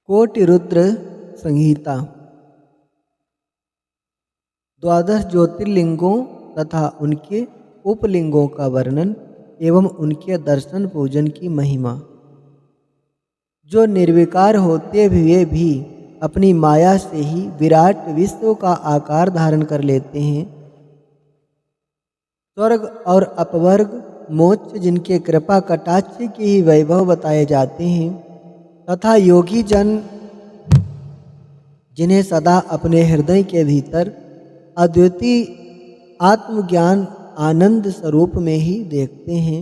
कोटि रुद्र संहिता। 12 ज्योतिर्लिंगों तथा उनके उपलिंगों का वर्णन एवं उनके दर्शन पूजन की महिमा। जो निर्विकार होते हुए भी अपनी माया से ही विराट विश्व का आकार धारण कर लेते हैं, स्वर्ग और अपवर्ग मोक्ष जिनके कृपा कटाक्ष के ही वैभव बताए जाते हैं, तथा योगी जन जिन्हें सदा अपने हृदय के भीतर अद्वितीय आत्मज्ञान आनंद स्वरूप में ही देखते हैं,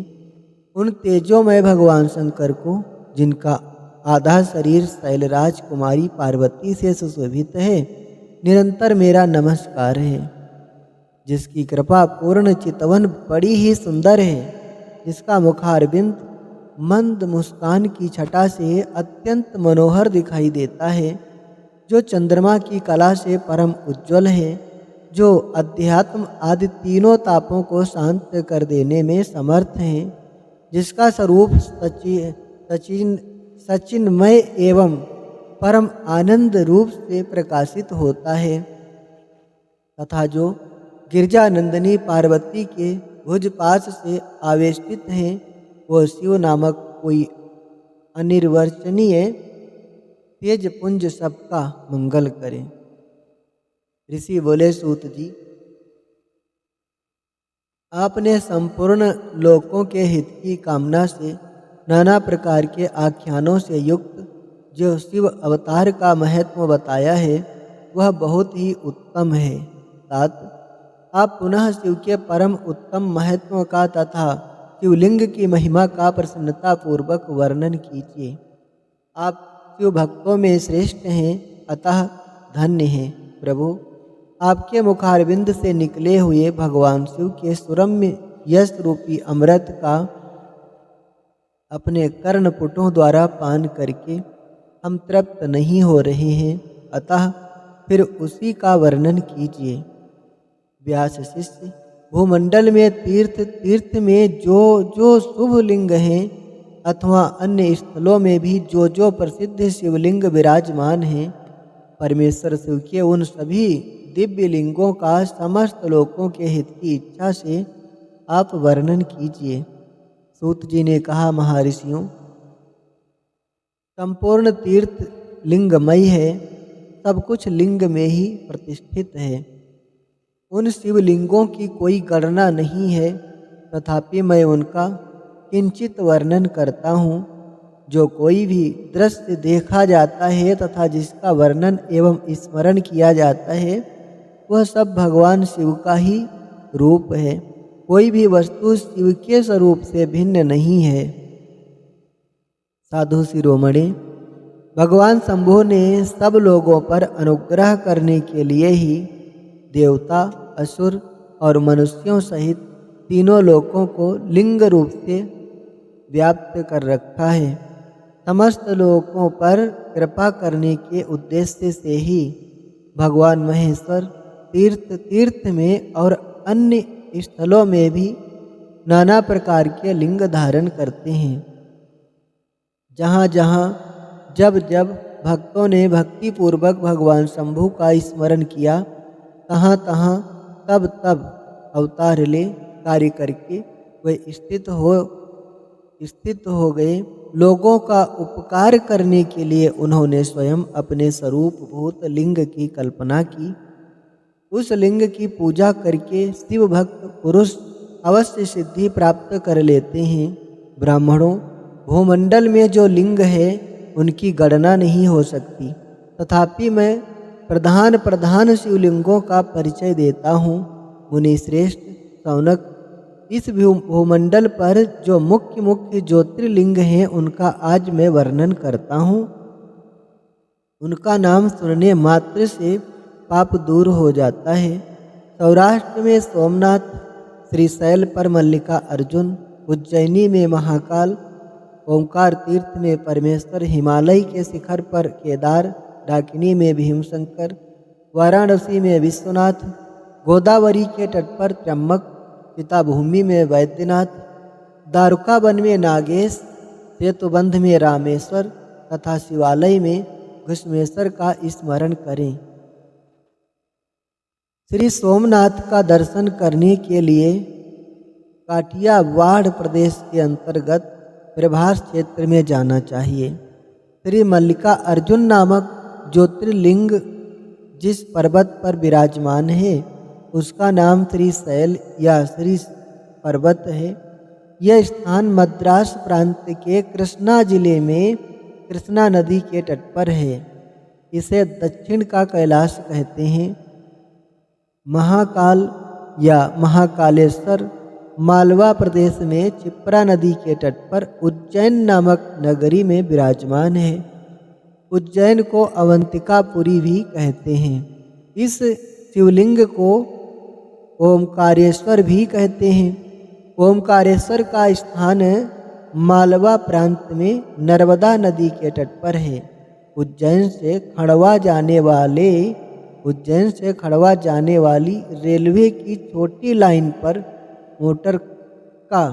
उन तेजोमय भगवान शंकर को, जिनका आधा शरीर शैलराज कुमारी पार्वती से सुशोभित है, निरंतर मेरा नमस्कार है। जिसकी कृपा पूर्ण चितवन बड़ी ही सुंदर है, जिसका मुखारबिंद मंद मुस्कान की छटा से अत्यंत मनोहर दिखाई देता है, जो चंद्रमा की कला से परम उज्ज्वल है, जो अध्यात्म आदि तीनों तापों को शांत कर देने में समर्थ है, जिसका स्वरूप सचिन्मय एवं परम आनंद रूप से प्रकाशित होता है, तथा जो गिरजानंदिनी पार्वती के भुजपाश से आवेष्टित है, वह शिव नामक कोई अनिर्वचनीय तेज पुंज सबका मंगल करे। ऋषि बोले, सूत जी, आपने संपूर्ण लोकों के हित की कामना से नाना प्रकार के आख्यानों से युक्त जो शिव अवतार का महत्व बताया है, वह बहुत ही उत्तम है। तात, आप पुनः शिव के परम उत्तम महत्व का तथा शिवलिंग की महिमा का प्रसन्नता पूर्वक वर्णन कीजिए। आप शिव भक्तों में श्रेष्ठ हैं, अतः धन्य हैं। प्रभु, आपके मुखारविंद से निकले हुए भगवान शिव के सुरम्य यश रूपी अमृत का अपने कर्णपुटों द्वारा पान करके हम तृप्त नहीं हो रहे हैं, अतः फिर उसी का वर्णन कीजिए। व्यास शिष्य, भूमंडल में तीर्थ में जो जो शुभ लिंग हैं, अथवा अन्य स्थलों में भी जो जो प्रसिद्ध शिवलिंग विराजमान हैं, परमेश्वर शिव के उन सभी दिव्य लिंगों का समस्त लोकों के हित की इच्छा से आप वर्णन कीजिए। सूत जी ने कहा, महर्षियों, संपूर्ण तीर्थ लिंगमय है, सब कुछ लिंग में ही प्रतिष्ठित है। उन शिवलिंगों की कोई गणना नहीं है, तथापि मैं उनका किंचित वर्णन करता हूँ। जो कोई भी दृश्य देखा जाता है तथा जिसका वर्णन एवं स्मरण किया जाता है, वह सब भगवान शिव का ही रूप है। कोई भी वस्तु शिव के स्वरूप से भिन्न नहीं है। साधु शिरोमणि, भगवान शंभु ने सब लोगों पर अनुग्रह करने के लिए ही देवता, असुर और मनुष्यों सहित तीनों लोकों को लिंग रूप से व्याप्त कर रखा है। समस्त लोकों पर कृपा करने के उद्देश्य से ही भगवान महेश्वर तीर्थ में और अन्य स्थलों में भी नाना प्रकार के लिंग धारण करते हैं। जहाँ जहाँ जब जब भक्तों ने भक्तिपूर्वक भगवान शंभु का स्मरण किया, तहाँ तहाँ तब तब अवतार ले कार्य करके वे स्थित हो गए। लोगों का उपकार करने के लिए उन्होंने स्वयं अपने स्वरूप भूत लिंग की कल्पना की। उस लिंग की पूजा करके शिव भक्त पुरुष अवश्य सिद्धि प्राप्त कर लेते हैं। ब्राह्मणों, भूमंडल में जो लिंग है, उनकी गणना नहीं हो सकती, तथापि मैं प्रधान शिवलिंगों का परिचय देता हूँ। मुनि श्रेष्ठ शौनक, इस भूमंडल पर जो मुख्य ज्योतिर्लिंग हैं, उनका आज मैं वर्णन करता हूँ। उनका नाम सुनने मात्र से पाप दूर हो जाता है। सौराष्ट्र में सोमनाथ, श्रीशैल पर मल्लिका अर्जुन, उज्जैनी में महाकाल, ओंकार तीर्थ में परमेश्वर, हिमालय के शिखर पर केदार, डाकिनी में भीमशंकर, वाराणसी में विश्वनाथ, गोदावरी के तट पर त्र्यंबक, चिताभूमि में वैद्यनाथ, दारुका वन में नागेश, सेतुबंध में रामेश्वर तथा शिवालय में घुश्मेश्वर का स्मरण करें। श्री सोमनाथ का दर्शन करने के लिए काठियावाड़ प्रदेश के अंतर्गत प्रभास क्षेत्र में जाना चाहिए। श्री मल्लिका अर्जुन नामक ज्योतिर्लिंग जिस पर्वत पर विराजमान है उसका नाम श्री शैल या श्री पर्वत है। यह स्थान मद्रास प्रांत के कृष्णा जिले में कृष्णा नदी के तट पर है। इसे दक्षिण का कैलाश कहते हैं। महाकाल या महाकालेश्वर मालवा प्रदेश में क्षिप्रा नदी के तट पर उज्जैन नामक नगरी में विराजमान है। उज्जैन को अवंतिकापुरी भी कहते हैं। इस शिवलिंग को ओमकारेश्वर भी कहते हैं। ओमकारेश्वर का स्थान मालवा प्रांत में नर्मदा नदी के तट पर है। उज्जैन से खड़वा जाने वाली रेलवे की छोटी लाइन पर मोटर का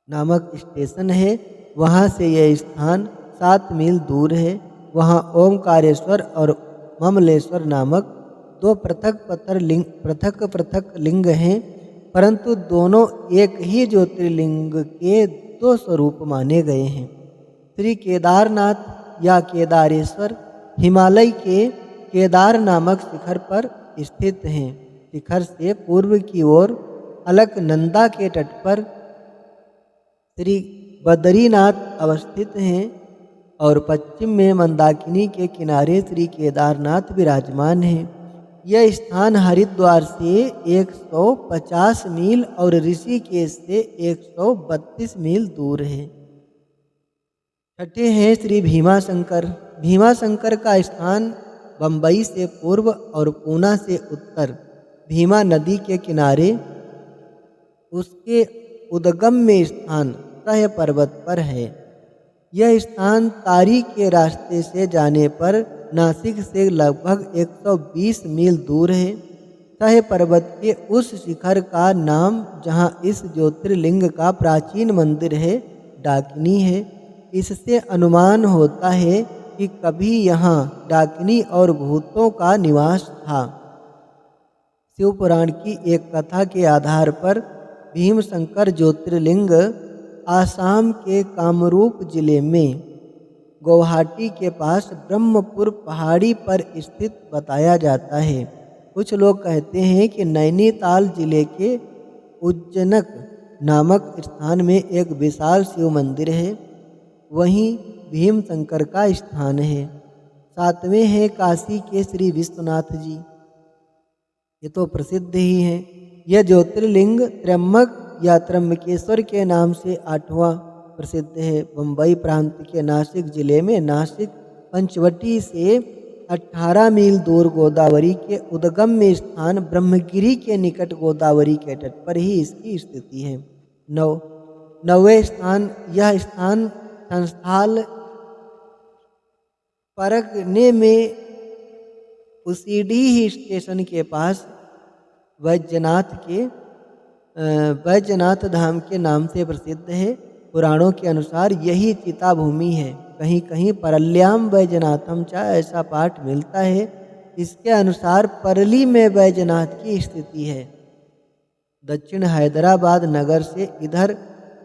नामक स्टेशन है। वहाँ से यह स्थान 7 मील दूर है। वहाँ ओमकारेश्वर और ममलेश्वर नामक 2 पृथक लिंग हैं, परंतु दोनों एक ही ज्योतिर्लिंग के 2 स्वरूप माने गए हैं। श्री केदारनाथ या केदारेश्वर हिमालय के केदार नामक शिखर पर स्थित हैं। शिखर से पूर्व की ओर अलकनंदा के तट पर श्री बद्रीनाथ अवस्थित हैं और पश्चिम में मंदाकिनी के किनारे श्री केदारनाथ विराजमान हैं। यह स्थान हरिद्वार से 150 मील और ऋषिकेश से 132 मील दूर है। छठे हैं श्री भीमाशंकर। भीमाशंकर का स्थान बंबई से पूर्व और पूना से उत्तर भीमा नदी के किनारे उसके उद्गम में स्थान सह पर्वत पर है। यह स्थान तारी के रास्ते से जाने पर नासिक से लगभग 120 मील दूर है। सह पर्वत के उस शिखर का नाम जहाँ इस ज्योतिर्लिंग का प्राचीन मंदिर है डाकिनी है। इससे अनुमान होता है कि कभी यहाँ डाकिनी और भूतों का निवास था। शिव पुराण की एक कथा के आधार पर भीमशंकर ज्योतिर्लिंग आसाम के कामरूप जिले में गुवाहाटी के पास ब्रह्मपुर पहाड़ी पर स्थित बताया जाता है। कुछ लोग कहते हैं कि नैनीताल जिले के उज्जैनक नामक स्थान में एक विशाल शिव मंदिर है, वहीं भीमशंकर का स्थान है। 7वें हैं काशी के श्री विश्वनाथ जी। ये तो प्रसिद्ध ही हैं। यह ज्योतिर्लिंग त्र्यंबक या त्र्यंबकेश्वर के नाम से 8वां प्रसिद्ध है। बंबई प्रांत के नासिक जिले में नासिक पंचवटी से 18 मील दूर गोदावरी के उद्गम में स्थान ब्रह्मगिरी के निकट गोदावरी के तट पर ही इसकी स्थिति है। 9वें स्थान, यह स्थान संस्थाल परगने में उसीडीह स्टेशन के पास बैजनाथ धाम के नाम से प्रसिद्ध है। पुराणों के अनुसार यही चिता भूमि है। कहीं कहीं परल्याम बैजनाथम चा ऐसा पाठ मिलता है। इसके अनुसार परली में बैजनाथ की स्थिति है। दक्षिण हैदराबाद नगर से इधर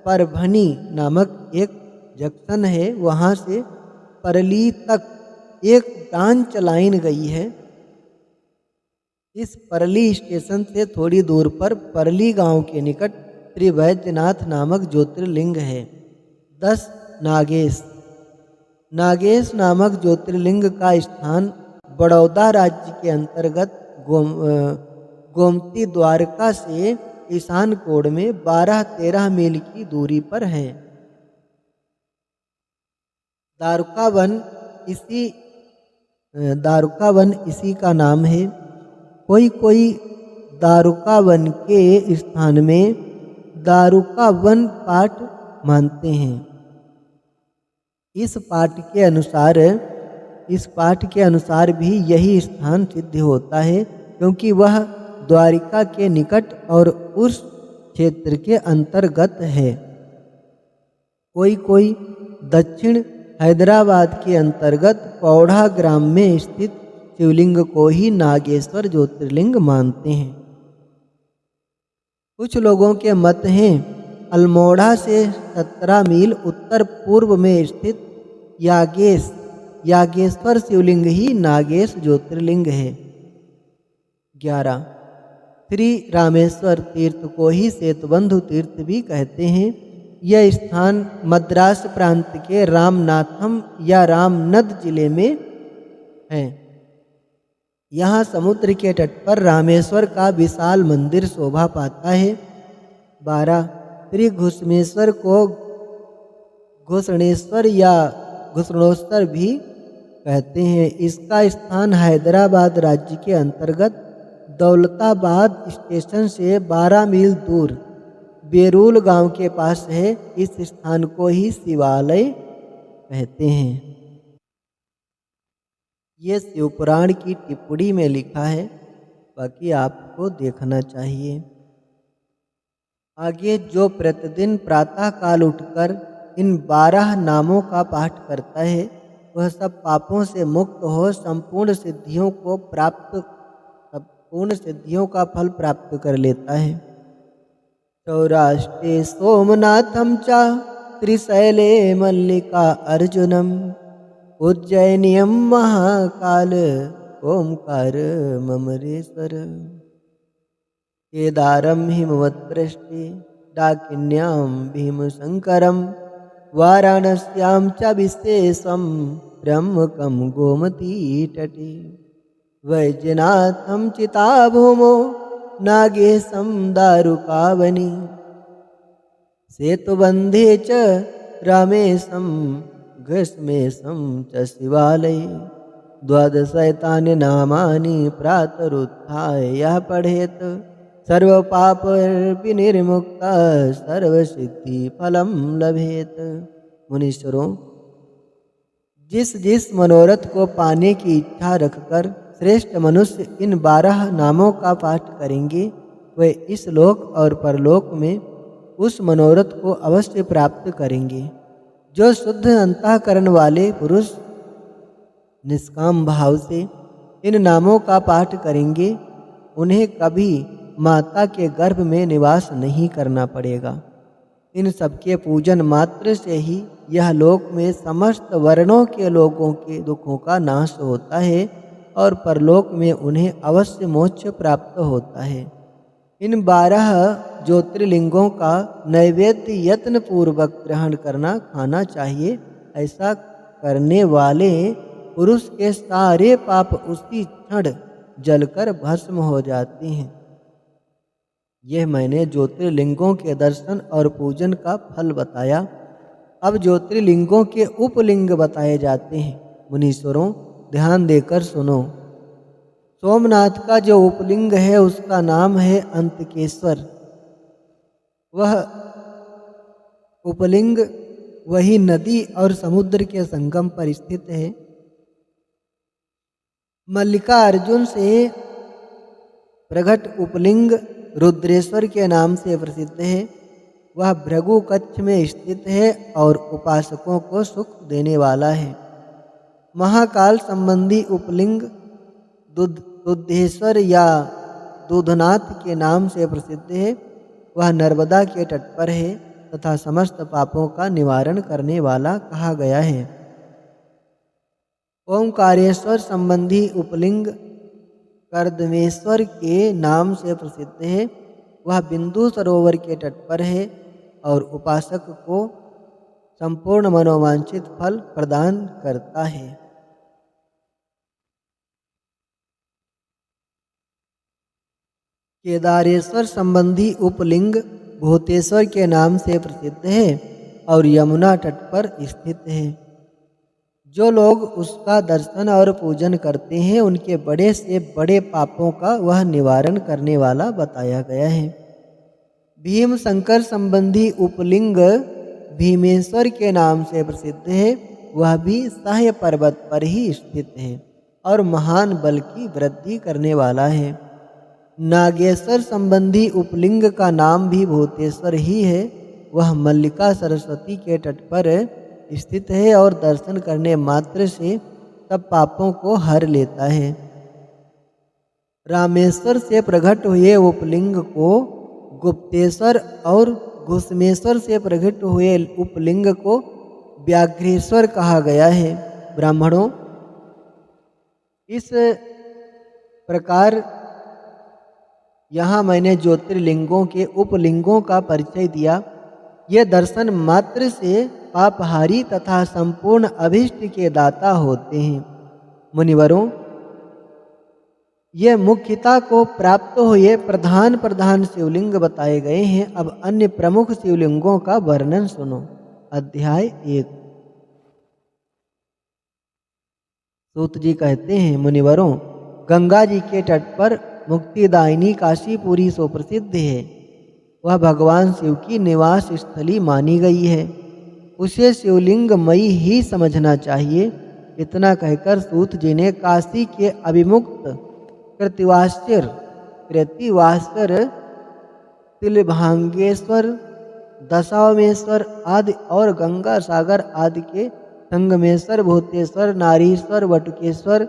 परभनी नामक एक जंक्शन है, वहाँ से परली तक एक ब्रांच लाइन गई है। इस परली स्टेशन से थोड़ी दूर पर परली गांव के निकट श्री बैजनाथ नामक ज्योतिर्लिंग है। 10 नागेश नामक ज्योतिर्लिंग का स्थान बड़ौदा राज्य के अंतर्गत गोमती द्वारका से ईशान कोण में 12-13 मील की दूरी पर है। दारुका वन इसी का नाम है। कोई दारुका वन के स्थान में दारुका वन पाठ मानते हैं। इस पाठ के अनुसार भी यही स्थान सिद्ध होता है, क्योंकि वह द्वारिका के निकट और उस क्षेत्र के अंतर्गत है। कोई दक्षिण हैदराबाद के अंतर्गत पौढ़ा ग्राम में स्थित शिवलिंग को ही नागेश्वर ज्योतिर्लिंग मानते हैं। कुछ लोगों के मत हैं अल्मोड़ा से 17 मील उत्तर पूर्व में स्थित यागेश्वर शिवलिंग ही नागेश ज्योतिर्लिंग है। 11 श्री रामेश्वर तीर्थ को ही सेतुबंधु तीर्थ भी कहते हैं। यह स्थान मद्रास प्रांत के रामनाथम या रामनद जिले में है। यहाँ समुद्र के तट पर रामेश्वर का विशाल मंदिर शोभा पाता है। 12 श्री घुसमेश्वर को घुसणेश्वर या घुसणोत्सर भी कहते हैं। इसका स्थान हैदराबाद राज्य के अंतर्गत दौलताबाद स्टेशन से 12 मील दूर बेरूल गांव के पास है। इस स्थान को ही शिवालय कहते हैं। ये शिवपुराण की टिप्पणी में लिखा है, बाकी आपको देखना चाहिए। आगे जो प्रतिदिन प्रातः काल उठकर इन 12 नामों का पाठ करता है वह सब पापों से मुक्त हो संपूर्ण सिद्धियों का फल प्राप्त कर लेता है। सौराष्ट्रे सोमनाथम च त्रिशैले मल्लिका अर्जुनम उज्जैनियम महाकाल ओंकार ममरेश्वर केदारम हिमवत्पृष्ठे डाकिन्यां भीमशंकरम वाराणस्यां च विशेषम ब्रह्मकं गोमती तटे वैजनाथं चिताभूमो नागेशं दारुकावनि सेतुबन्धे च रामेशं घृष्मेशं च शिवालये 12 नामानि प्रातरुत्थाय यः पठेत सर्वपाप विनिर्मुक्ता सर्वसिद्धि फलं लभेत। मुनीश्वरों, जिस मनोरथ को पाने की इच्छा रखकर श्रेष्ठ मनुष्य इन 12 नामों का पाठ करेंगे वे इस लोक और परलोक में उस मनोरथ को अवश्य प्राप्त करेंगे। जो शुद्ध अंतःकरण वाले पुरुष निष्काम भाव से इन नामों का पाठ करेंगे उन्हें कभी माता के गर्भ में निवास नहीं करना पड़ेगा। इन सबके पूजन मात्र से ही यह लोक में समस्त वर्णों के लोगों के दुखों का नाश होता है और परलोक में उन्हें अवश्य मोक्ष प्राप्त होता है। इन 12 ज्योतिर्लिंगों का नैवेद्य यत्न पूर्वक ग्रहण खाना चाहिए। ऐसा करने वाले पुरुष के सारे पाप उसी क्षण जलकर भस्म हो जाते हैं। यह मैंने ज्योतिर्लिंगों के दर्शन और पूजन का फल बताया। अब ज्योतिर्लिंगों के उपलिंग बताए जाते हैं। मुनीश्वरों, ध्यान देकर सुनो। सोमनाथ का जो उपलिंग है उसका नाम है अंतकेश्वर। वह उपलिंग वही नदी और समुद्र के संगम पर स्थित है। मल्लिकार्जुन से प्रकट उपलिंग रुद्रेश्वर के नाम से प्रसिद्ध है। वह भृगु कच्छ में स्थित है और उपासकों को सुख देने वाला है। महाकाल संबंधी उपलिंग दुद्धेश्वर या दूधनाथ के नाम से प्रसिद्ध है। वह नर्मदा के तट पर है तथा समस्त पापों का निवारण करने वाला कहा गया है। ओंकारेश्वर संबंधी उपलिंग कर्दमेश्वर के नाम से प्रसिद्ध है। वह बिंदु सरोवर के तट पर है और उपासक को संपूर्ण मनोवांछित फल प्रदान करता है। केदारेश्वर संबंधी उपलिंग भूतेश्वर के नाम से प्रसिद्ध है और यमुना तट पर स्थित है। जो लोग उसका दर्शन और पूजन करते हैं उनके बड़े से बड़े पापों का वह निवारण करने वाला बताया गया है। भीम शंकर संबंधी उपलिंग भीमेश्वर के नाम से प्रसिद्ध है। वह भी सह्य पर्वत पर ही स्थित है और महान बल की वृद्धि करने वाला है। नागेश्वर संबंधी उपलिंग का नाम भी भूतेश्वर ही है। वह मल्लिका सरस्वती के तट पर स्थित है और दर्शन करने मात्र से सब पापों को हर लेता है। रामेश्वर से प्रकट हुए उपलिंग को गुप्तेश्वर और घुसमेश्वर से प्रकट हुए उपलिंग को व्याघ्रेश्वर कहा गया है। ब्राह्मणों, इस प्रकार यहाँ मैंने ज्योतिर्लिंगों के उपलिंगों का परिचय दिया। ये दर्शन मात्र से पापहारी तथा संपूर्ण अभिष्ट के दाता होते हैं। मुनिवरों, ये मुख्यता को प्राप्त हुए प्रधान प्रधान शिवलिंग बताए गए हैं। अब अन्य प्रमुख शिवलिंगों का वर्णन सुनो। अध्याय 1। सूत जी कहते हैं, मुनिवरों, गंगा जी के तट पर मुक्तिदायिनी काशीपुरी सुप्रसिद्ध है। वह भगवान शिव की निवास स्थली मानी गई है। उसे शिवलिंगमयी ही समझना चाहिए। इतना कहकर सूत जी ने काशी के अभिमुक्त कृतिवास्यर, तिलभांगेश्वर, दशावमेश्वर आदि और गंगा सागर आदि के संगमेश्वर, भूतेश्वर, नारीश्वर, वटुकेश्वर,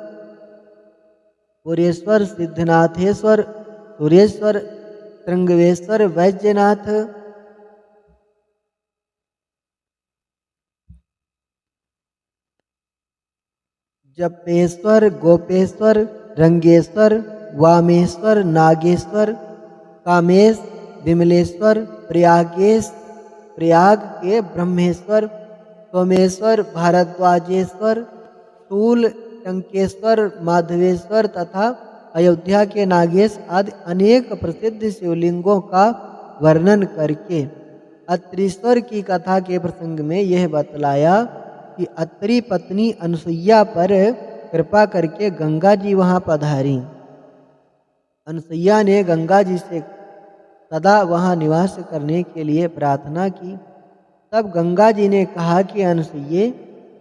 पुरेश्वर, सिद्धनाथेश्वर, सुरेश्वर, त्रिंगवेश्वर, वैद्यनाथ, जपेश्वर, गोपेश्वर, रंगेश्वर, वामेश्वर, नागेश्वर, कामेश, विमलेश्वर, प्रयाग के ब्रह्मेश्वर, सोमेश्वर, भारद्वाजेश्वर, शूल, टंकेश्वर, माधवेश्वर तथा अयोध्या के नागेश आदि अनेक प्रसिद्ध शिवलिंगों का वर्णन करके अत्रीश्वर की कथा के प्रसंग में यह बतलाया कि अत्रि पत्नी अनसुईया पर कृपा करके गंगा जी वहाँ पधारी। अनसुईया ने गंगा जी से सदा वहाँ निवास करने के लिए प्रार्थना की। तब गंगा जी ने कहा कि अनसुईये,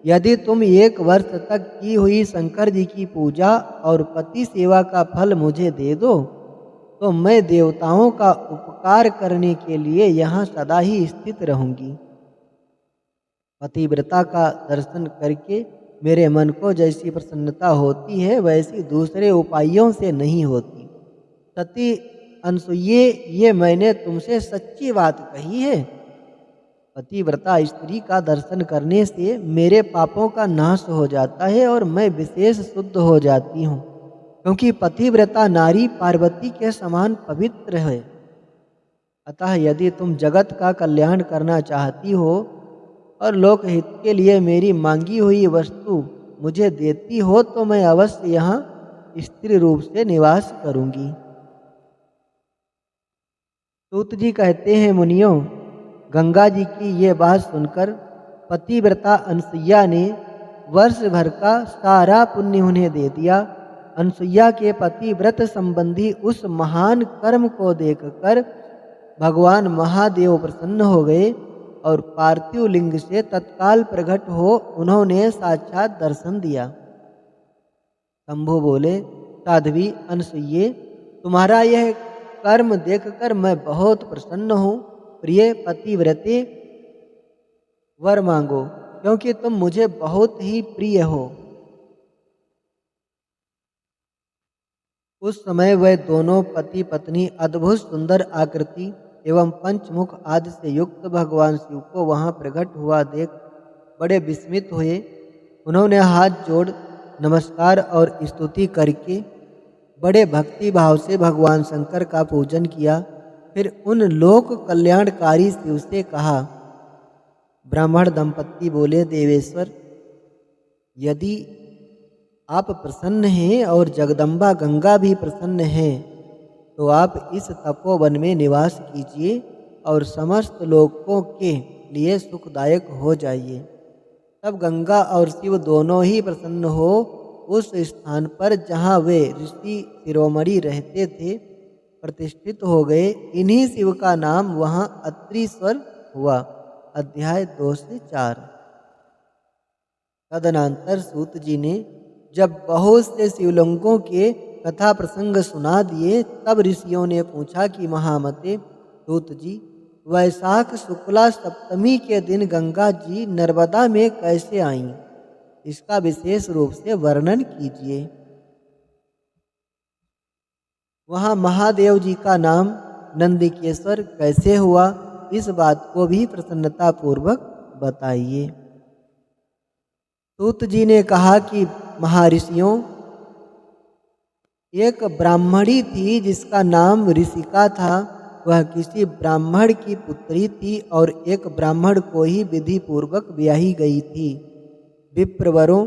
यदि तुम 1 वर्ष तक की हुई शंकर जी की पूजा और पति सेवा का फल मुझे दे दो, तो मैं देवताओं का उपकार करने के लिए यहाँ सदा ही स्थित रहूंगी। पतिव्रता का दर्शन करके मेरे मन को जैसी प्रसन्नता होती है वैसी दूसरे उपायों से नहीं होती। सती अनसुईये, ये मैंने तुमसे सच्ची बात कही है। पतिव्रता स्त्री का दर्शन करने से मेरे पापों का नाश हो जाता है और मैं विशेष शुद्ध हो जाती हूँ, क्योंकि पतिव्रता नारी पार्वती के समान पवित्र है। अतः यदि तुम जगत का कल्याण करना चाहती हो और लोकहित के लिए मेरी मांगी हुई वस्तु मुझे देती हो, तो मैं अवश्य यहाँ स्त्री रूप से निवास करूँगी। सूत जी कहते हैं, मुनियों, गंगा जी की ये बात सुनकर पतिव्रता अनसुईया ने वर्ष भर का सारा पुण्य उन्हें दे दिया। अनसुईया के पति व्रत संबंधी उस महान कर्म को देखकर भगवान महादेव प्रसन्न हो गए और पार्थिव लिंग से तत्काल प्रकट हो उन्होंने साक्षात दर्शन दिया। शंभु बोले, साध्वी अनसुईये, तुम्हारा यह कर्म देखकर मैं बहुत प्रसन्न हूँ। प्रिय पतिव्रते, वर मांगो, क्योंकि तुम मुझे बहुत ही प्रिय हो। उस समय वह दोनों पति पत्नी अद्भुत सुंदर आकृति एवं पंचमुख आदि से युक्त भगवान शिव को वहाँ प्रकट हुआ देख बड़े विस्मित हुए। उन्होंने हाथ जोड़ नमस्कार और स्तुति करके बड़े भक्ति भाव से भगवान शंकर का पूजन किया। फिर उन लोक कल्याणकारी शिव से कहा। ब्राह्मण दंपत्ति बोले, देवेश्वर, यदि आप प्रसन्न हैं और जगदम्बा गंगा भी प्रसन्न है, तो आप इस तपोवन में निवास कीजिए और समस्त लोकों के लिए सुखदायक हो जाइए। तब गंगा और शिव दोनों ही प्रसन्न हो उस स्थान पर जहाँ वे ऋषि शिरोमणि रहते थे प्रतिष्ठित हो गए। इन्हीं शिव का नाम वहाँ अत्रीश्वर हुआ। अध्याय 2 से 4। तदनंतर सूत जी ने जब बहुत से शिवलिंगों के कथा प्रसंग सुना दिए, तब ऋषियों ने पूछा कि महामते सूत जी, वैशाख शुक्ला सप्तमी के दिन गंगा जी नर्मदा में कैसे आईं, इसका विशेष रूप से वर्णन कीजिए। वहाँ महादेव जी का नाम नंदिकेश्वर कैसे हुआ, इस बात को भी प्रसन्नता पूर्वक बताइए। सूत जी ने कहा कि महर्षियों, एक ब्राह्मणी थी जिसका नाम ऋषिका था। वह किसी ब्राह्मण की पुत्री थी और एक ब्राह्मण को ही विधि पूर्वक ब्याही गई थी। विप्रवरों,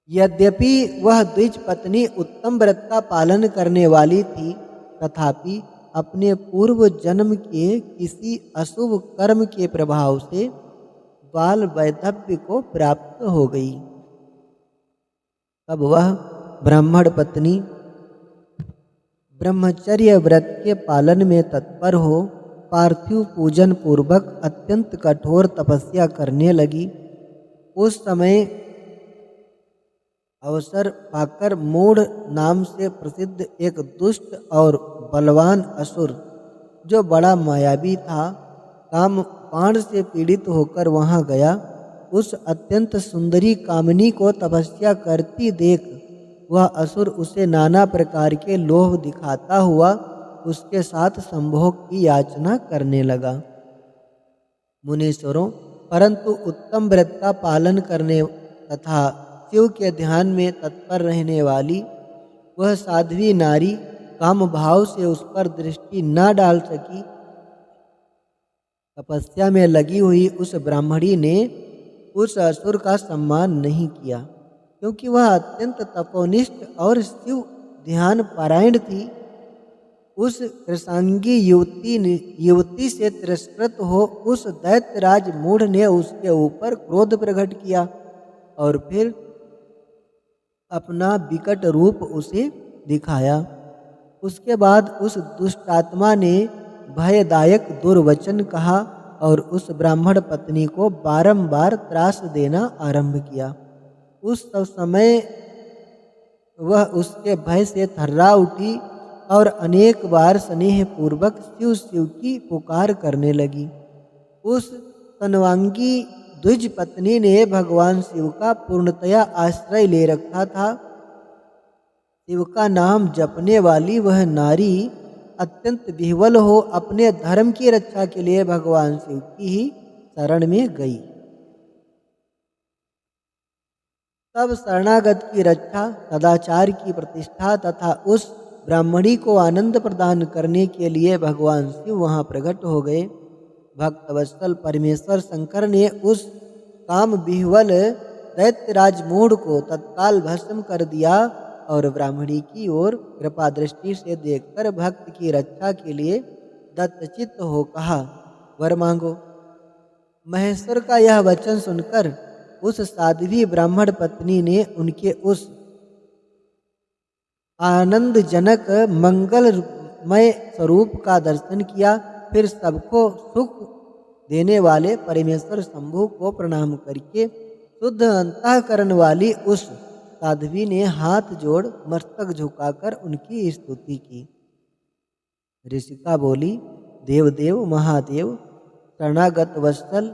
यद्यपि वह द्विज पत्नी उत्तम व्रत का पालन करने वाली थी, तथापि अपने पूर्व जन्म के किसी अशुभ कर्म के प्रभाव से बाल वैधव्य को प्राप्त हो गई। तब वह ब्राह्मण पत्नी ब्रह्मचर्य व्रत के पालन में तत्पर हो पार्थिव पूजन पूर्वक अत्यंत कठोर तपस्या करने लगी। उस समय अवसर पाकर मूढ़ नाम से प्रसिद्ध एक दुष्ट और बलवान असुर, जो बड़ा मायावी था, काम बाण से पीड़ित होकर वहां गया। उस अत्यंत सुंदरी कामिनी को तपस्या करती देख वह असुर उसे नाना प्रकार के लोभ दिखाता हुआ उसके साथ संभोग की याचना करने लगा। मुनीश्वरों, परंतु उत्तम व्रत का पालन करने तथा शिव के ध्यान में तत्पर रहने वाली वह साध्वी नारी काम भाव से उस पर दृष्टि न डाल सकी। तपस्या में लगी हुई उस ब्राह्मणी ने उस असुर का सम्मान नहीं किया, क्योंकि वह अत्यंत तपोनिष्ठ और शिव ध्यान पारायण थी। उस कृशांगी युवती से तिरस्कृत हो उस दैत्यराज मूढ़ ने उसके ऊपर क्रोध प्रकट किया और फिर अपना विकट रूप उसे दिखाया। उसके बाद उस दुष्टात्मा ने भयदायक दुर्वचन कहा और उस ब्राह्मण पत्नी को बारंबार त्रास देना आरंभ किया। उस समय वह उसके भय से थर्रा उठी और अनेक बार स्नेह पूर्वक शिव शिव की पुकार करने लगी। उस तनवांगी द्विज पत्नी ने भगवान शिव का पूर्णतया आश्रय ले रखा था। शिव का नाम जपने वाली वह नारी अत्यंत विह्वल हो अपने धर्म की रक्षा के लिए भगवान शिव की ही शरण में गई। तब शरणागत की रक्षा, सदाचार की प्रतिष्ठा तथा उस ब्राह्मणी को आनंद प्रदान करने के लिए भगवान शिव वहां प्रकट हो गए। भक्तवत्सल परमेश्वर शंकर ने उस काम विह्वल दैत्यराज मूढ़ को तत्काल भस्म कर दिया और ब्राह्मणी की ओर कृपा दृष्टि से देखकर भक्त की रक्षा के लिए दत्तचित्त हो कहा, वर मांगो। महेश्वर का यह वचन सुनकर उस साध्वी ब्राह्मण पत्नी ने उनके उस आनंदजनक मंगलमय स्वरूप का दर्शन किया। फिर सबको सुख देने वाले परमेश्वर शंभु को प्रणाम करके शुद्ध अंतःकरण वाली उस साध्वी ने हाथ जोड़ मस्तक झुकाकर उनकी स्तुति की। ऋषिका बोली, देवदेव महादेव शरणागत वत्सल,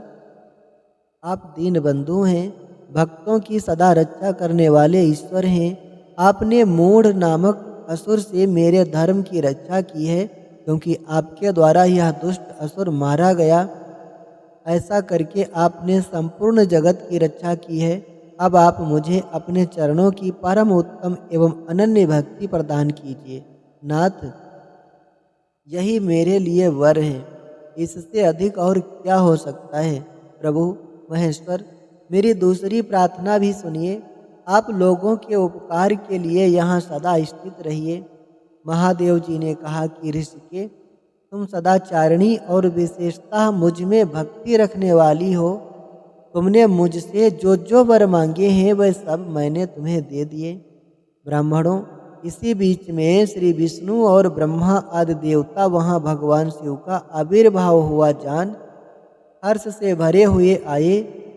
आप दीन बंधु हैं, भक्तों की सदा रक्षा करने वाले ईश्वर हैं। आपने मूढ़ नामक असुर से मेरे धर्म की रक्षा की है, क्योंकि आपके द्वारा यह दुष्ट असुर मारा गया। ऐसा करके आपने संपूर्ण जगत की रक्षा की है। अब आप मुझे अपने चरणों की परम उत्तम एवं अनन्य भक्ति प्रदान कीजिए। नाथ, यही मेरे लिए वर है, इससे अधिक और क्या हो सकता है। प्रभु महेश्वर, मेरी दूसरी प्रार्थना भी सुनिए। आप लोगों के उपकार के लिए यहाँ सदा स्थित रहिए। महादेव जी ने कहा कि ऋषिके, तुम सदाचारिणी और विशेषतः मुझ में भक्ति रखने वाली हो। तुमने मुझसे जो जो वर मांगे हैं वह सब मैंने तुम्हें दे दिए। ब्राह्मणों, इसी बीच में श्री विष्णु और ब्रह्मा आदि देवता वहाँ भगवान शिव का आविर्भाव हुआ जान हर्ष से भरे हुए आए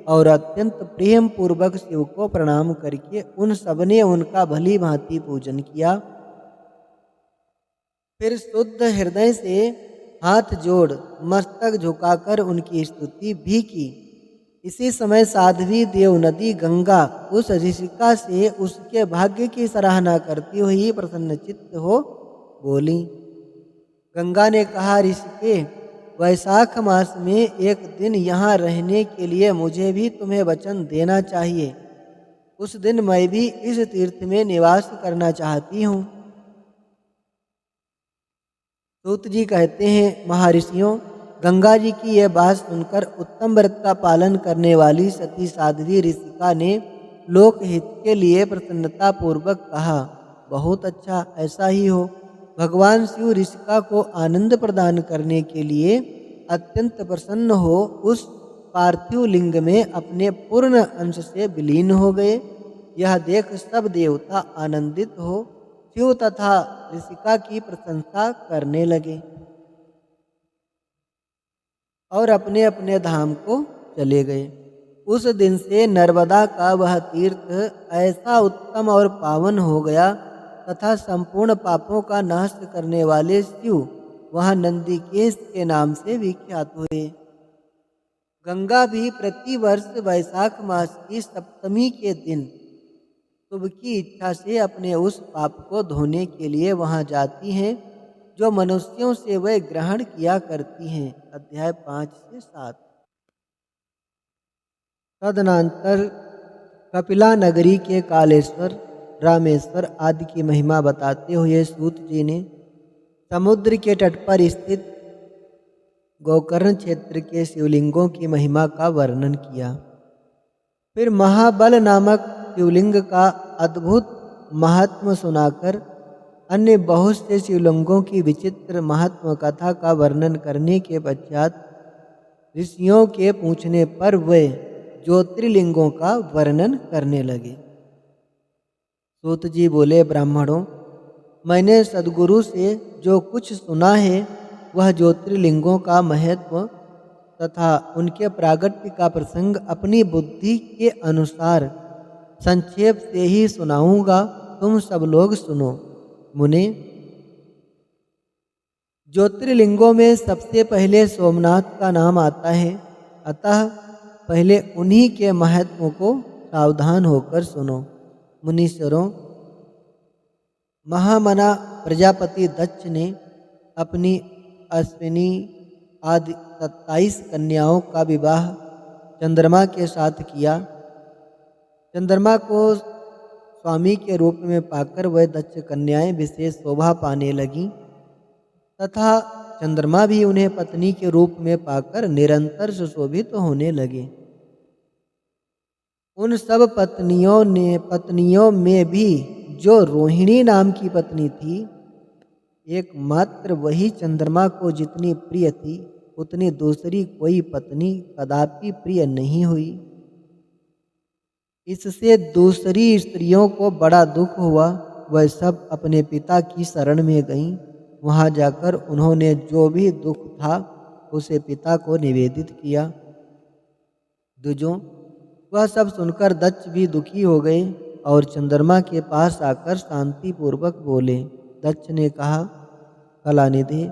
और अत्यंत प्रेम पूर्वक शिव को प्रणाम करके उन सबने उनका भली भांति पूजन किया। फिर शुद्ध हृदय से हाथ जोड़ मस्तक झुकाकर उनकी स्तुति भी की। इसी समय साध्वी देवनदी गंगा उस ऋषिका से उसके भाग्य की सराहना करती हुई प्रसन्नचित्त हो बोली। गंगा ने कहा, ऋषिके, वैशाख मास में एक दिन यहाँ रहने के लिए मुझे भी तुम्हें वचन देना चाहिए। उस दिन मैं भी इस तीर्थ में निवास करना चाहती हूँ। सूत जी कहते हैं, महर्षियों, गंगा जी की यह बात सुनकर उत्तम व्रत का पालन करने वाली सती साध्वी ऋषिका ने लोकहित के लिए प्रसन्नता पूर्वक कहा, बहुत अच्छा, ऐसा ही हो। भगवान शिव ऋषिका को आनंद प्रदान करने के लिए अत्यंत प्रसन्न हो उस पार्थिव लिंग में अपने पूर्ण अंश से विलीन हो गए। यह देख सब देवता आनंदित हो शिव तथा ऋषिका की प्रशंसा करने लगे और अपने अपने धाम को चले गए। उस दिन से नर्मदा का वह तीर्थ ऐसा उत्तम और पावन हो गया तथा संपूर्ण पापों का नाश करने वाले शिव वहाँ नंदीकेश के नाम से विख्यात हुए। गंगा भी प्रतिवर्ष वैशाख मास की सप्तमी के दिन शुभ की इच्छा से अपने उस पाप को धोने के लिए वहाँ जाती हैं जो मनुष्यों से वे ग्रहण किया करती हैं। अध्याय 5 से 7। तदनंतर कपिला नगरी के कालेश्वर, रामेश्वर आदि की महिमा बताते हुए सूत जी ने समुद्र के तट पर स्थित गोकर्ण क्षेत्र के शिवलिंगों की महिमा का वर्णन किया। फिर महाबल नामक शिवलिंग का अद्भुत महात्म सुनाकर अन्य बहुत से शिवलिंगों की विचित्र महात्म कथा का वर्णन करने के पश्चात ऋषियों के पूछने पर वे ज्योतिर्लिंगों का वर्णन करने लगे। सूत जी बोले, ब्राह्मणों, मैंने सद्गुरु से जो कुछ सुना है वह ज्योतिर्लिंगों का महत्व तथा उनके प्रागट्य का प्रसंग अपनी बुद्धि के अनुसार संक्षेप से ही सुनाऊंगा, तुम सब लोग सुनो। मुने, ज्योतिर्लिंगों में सबसे पहले सोमनाथ का नाम आता है, अतः पहले उन्हीं के महत्व को सावधान होकर सुनो। मुनीश्वरों, महामना प्रजापति दक्ष ने अपनी अश्विनी आदि 27 कन्याओं का विवाह चंद्रमा के साथ किया। चंद्रमा को स्वामी के रूप में पाकर वह दक्ष कन्याएं विशेष शोभा पाने लगीं तथा चंद्रमा भी उन्हें पत्नी के रूप में पाकर निरंतर सुशोभित होने लगे। उन सब पत्नियों में भी जो रोहिणी नाम की पत्नी थी, एकमात्र वही चंद्रमा को जितनी प्रिय थी उतनी दूसरी कोई पत्नी कदापि प्रिय नहीं हुई। इससे दूसरी स्त्रियों को बड़ा दुख हुआ। वह सब अपने पिता की शरण में गईं। वहां जाकर उन्होंने जो भी दुख था उसे पिता को निवेदित किया। द्विजों, वह सब सुनकर दक्ष भी दुखी हो गए और चंद्रमा के पास आकर शांति पूर्वक बोले। दक्ष ने कहा, कलानिधि,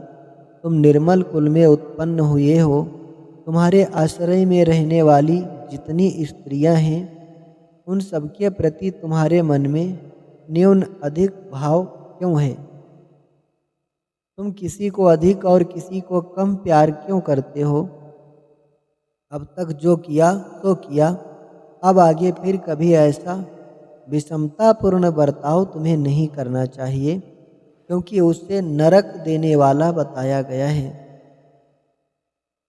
तुम निर्मल कुल में उत्पन्न हुए हो। तुम्हारे आश्रय में रहने वाली जितनी स्त्रियां हैं उन सबके प्रति तुम्हारे मन में न्यून अधिक भाव क्यों है? तुम किसी को अधिक और किसी को कम प्यार क्यों करते हो? अब तक जो किया तो किया, अब आगे फिर कभी ऐसा विषमतापूर्ण बर्ताव तुम्हें नहीं करना चाहिए, क्योंकि उससे नरक देने वाला बताया गया है।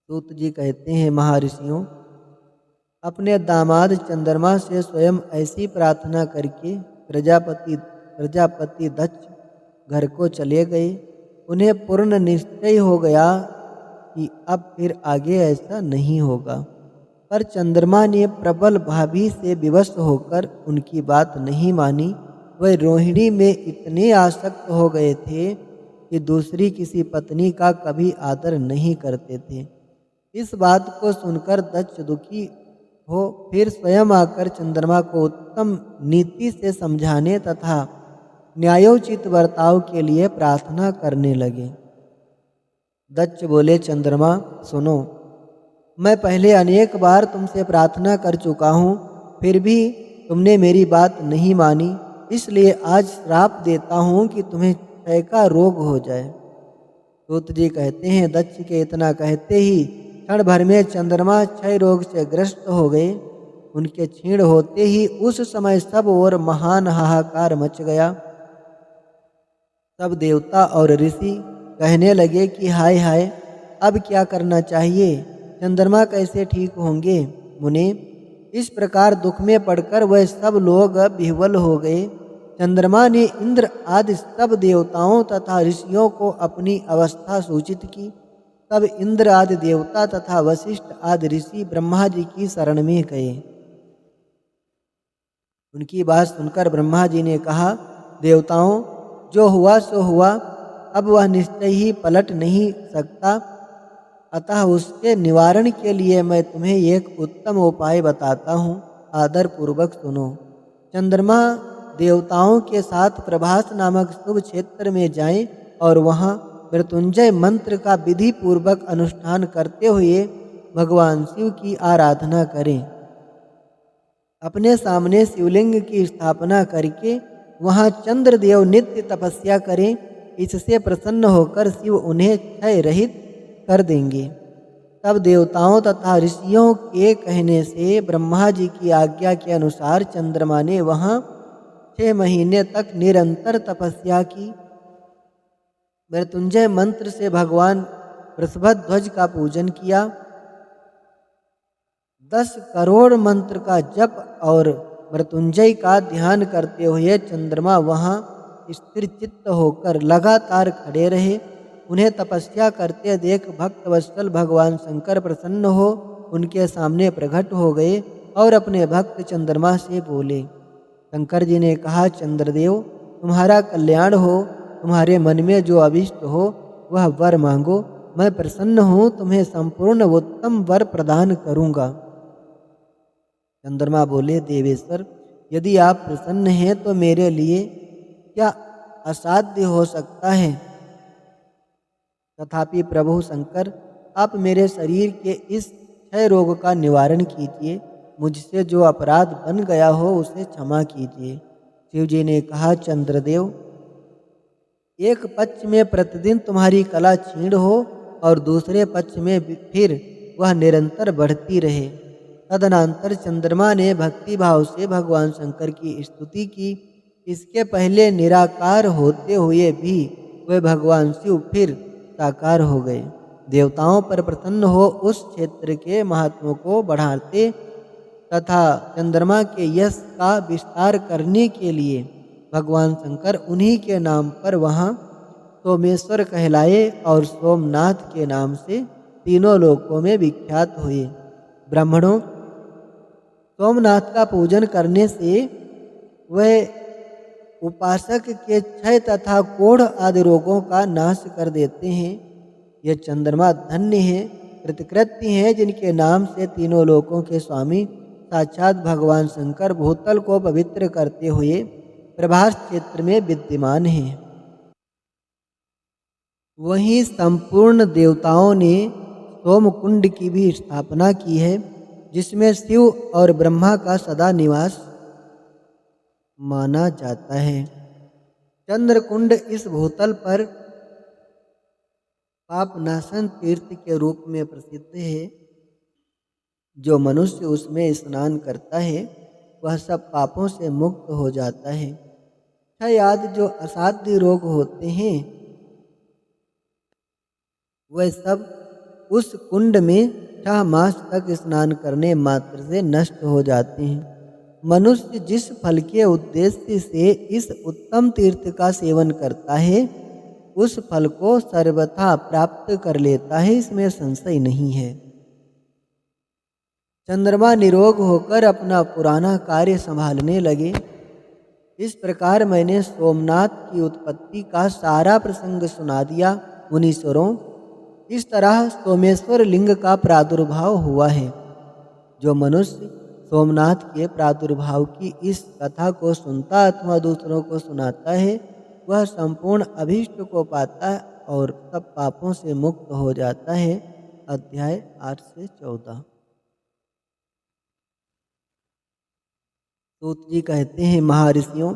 सूत जी कहते हैं, महर्षियों, अपने दामाद चंद्रमा से स्वयं ऐसी प्रार्थना करके प्रजापति दक्ष घर को चले गए। उन्हें पूर्ण निश्चय हो गया कि अब फिर आगे ऐसा नहीं होगा, पर चंद्रमा ने प्रबल भाभी से विवश होकर उनकी बात नहीं मानी। वह रोहिणी में इतने आसक्त हो गए थे कि दूसरी किसी पत्नी का कभी आदर नहीं करते थे। इस बात को सुनकर दक्ष दुखी हो फिर स्वयं आकर चंद्रमा को उत्तम नीति से समझाने तथा न्यायोचित बर्ताव के लिए प्रार्थना करने लगे। दक्ष बोले, चंद्रमा सुनो, मैं पहले अनेक बार तुमसे प्रार्थना कर चुका हूँ, फिर भी तुमने मेरी बात नहीं मानी, इसलिए आज श्राप देता हूँ कि तुम्हें क्षय का रोग हो जाए। सूत जी कहते हैं, दक्ष के इतना कहते ही क्षण भर में चंद्रमा क्षय रोग से ग्रस्त हो गए। उनके क्षीण होते ही उस समय सब ओर महान हाहाकार मच गया। सब देवता और ऋषि कहने लगे कि हाय हाय, अब क्या करना चाहिए, चंद्रमा कैसे ठीक होंगे। मुने, इस प्रकार दुख में पड़कर वह सब लोग विह्वल हो गए। चंद्रमा ने इंद्र आदि सब देवताओं तथा ऋषियों को अपनी अवस्था सूचित की। तब इंद्र आदि देवता तथा वशिष्ठ आदि ऋषि ब्रह्मा जी की शरण में गए। उनकी बात सुनकर ब्रह्मा जी ने कहा, देवताओं, जो हुआ सो हुआ, अब वह निश्चय ही पलट नहीं सकता, अतः उसके निवारण के लिए मैं तुम्हें एक उत्तम उपाय बताता हूँ, आदर पूर्वक सुनो। चंद्रमा देवताओं के साथ प्रभास नामक शुभ क्षेत्र में जाएं और वहाँ मृत्युंजय मंत्र का विधि पूर्वक अनुष्ठान करते हुए भगवान शिव की आराधना करें। अपने सामने शिवलिंग की स्थापना करके वहाँ चंद्रदेव नित्य तपस्या करें। इससे प्रसन्न होकर शिव उन्हें क्षय रहित कर देंगे। तब देवताओं तथा ऋषियों के कहने से ब्रह्मा जी की आज्ञा के अनुसार चंद्रमा ने वहाँ 6 महीने तक निरंतर तपस्या की। मृत्युंजय मंत्र से भगवान वृषभध्वज का पूजन किया। 10 करोड़ मंत्र का जप और मृत्युंजय का ध्यान करते हुए चंद्रमा वहाँ स्थिर चित्त होकर लगातार खड़े रहे। उन्हें तपस्या करते देख भक्त वत्सल भगवान शंकर प्रसन्न हो उनके सामने प्रकट हो गए और अपने भक्त चंद्रमा से बोले। शंकर जी ने कहा, चंद्रदेव, तुम्हारा कल्याण हो, तुम्हारे मन में जो अभिष्ट हो वह वर मांगो, मैं प्रसन्न हूँ, तुम्हें संपूर्ण उत्तम वर प्रदान करूँगा। चंद्रमा बोले, देवेश्वर, यदि आप प्रसन्न हैं तो मेरे लिए क्या असाध्य हो सकता है। तथापि प्रभु शंकर, आप मेरे शरीर के इस क्षय रोग का निवारण कीजिए, मुझसे जो अपराध बन गया हो उसे क्षमा कीजिए। शिव जी ने कहा, चंद्रदेव, एक पक्ष में प्रतिदिन तुम्हारी कला क्षीण हो और दूसरे पक्ष में फिर वह निरंतर बढ़ती रहे। तदनंतर चंद्रमा ने भक्ति भाव से भगवान शंकर की स्तुति की। इसके पहले निराकार होते हुए भी वे भगवान शिव फिर साकार हो गए। देवताओं पर प्रसन्न हो उस क्षेत्र के महत्व को बढ़ाते तथा चंद्रमा के यश का विस्तार करने के लिए भगवान शंकर उन्हीं के नाम पर वहाँ सोमेश्वर कहलाए और सोमनाथ के नाम से तीनों लोकों में विख्यात हुए। ब्राह्मणों, सोमनाथ का पूजन करने से वह उपासक के क्षय तथा कोढ़ आदि रोगों का नाश कर देते हैं। यह चंद्रमा धन्य है, कृतकृत्य हैं, जिनके नाम से तीनों लोकों के स्वामी साक्षात भगवान शंकर भूतल को पवित्र करते हुए प्रभास क्षेत्र में विद्यमान हैं। वहीं संपूर्ण देवताओं ने सोमकुंड की भी स्थापना की है, जिसमें शिव और ब्रह्मा का सदा निवास माना जाता है। चंद्रकुंड इस भूतल पर पापनाशन तीर्थ के रूप में प्रसिद्ध है। जो मनुष्य उसमें स्नान करता है वह सब पापों से मुक्त हो जाता है। क्षय आदि जो असाध्य रोग होते हैं वह सब उस कुंड में 6 मास तक स्नान करने मात्र से नष्ट हो जाते हैं। मनुष्य जिस फल के उद्देश्य से इस उत्तम तीर्थ का सेवन करता है उस फल को सर्वथा प्राप्त कर लेता है, इसमें संशय नहीं है। चंद्रमा निरोग होकर अपना पुराना कार्य संभालने लगे। इस प्रकार मैंने सोमनाथ की उत्पत्ति का सारा प्रसंग सुना दिया। मुनीश्वरों, इस तरह सोमेश्वर लिंग का प्रादुर्भाव हुआ है। जो मनुष्य सोमनाथ के प्रादुर्भाव की इस कथा को सुनता अथवा दूसरों को सुनाता है वह संपूर्ण अभीष्ट को पाता है और सब पापों से मुक्त हो जाता है। अध्याय 8 से 14। सूत जी कहते हैं, महर्षियों,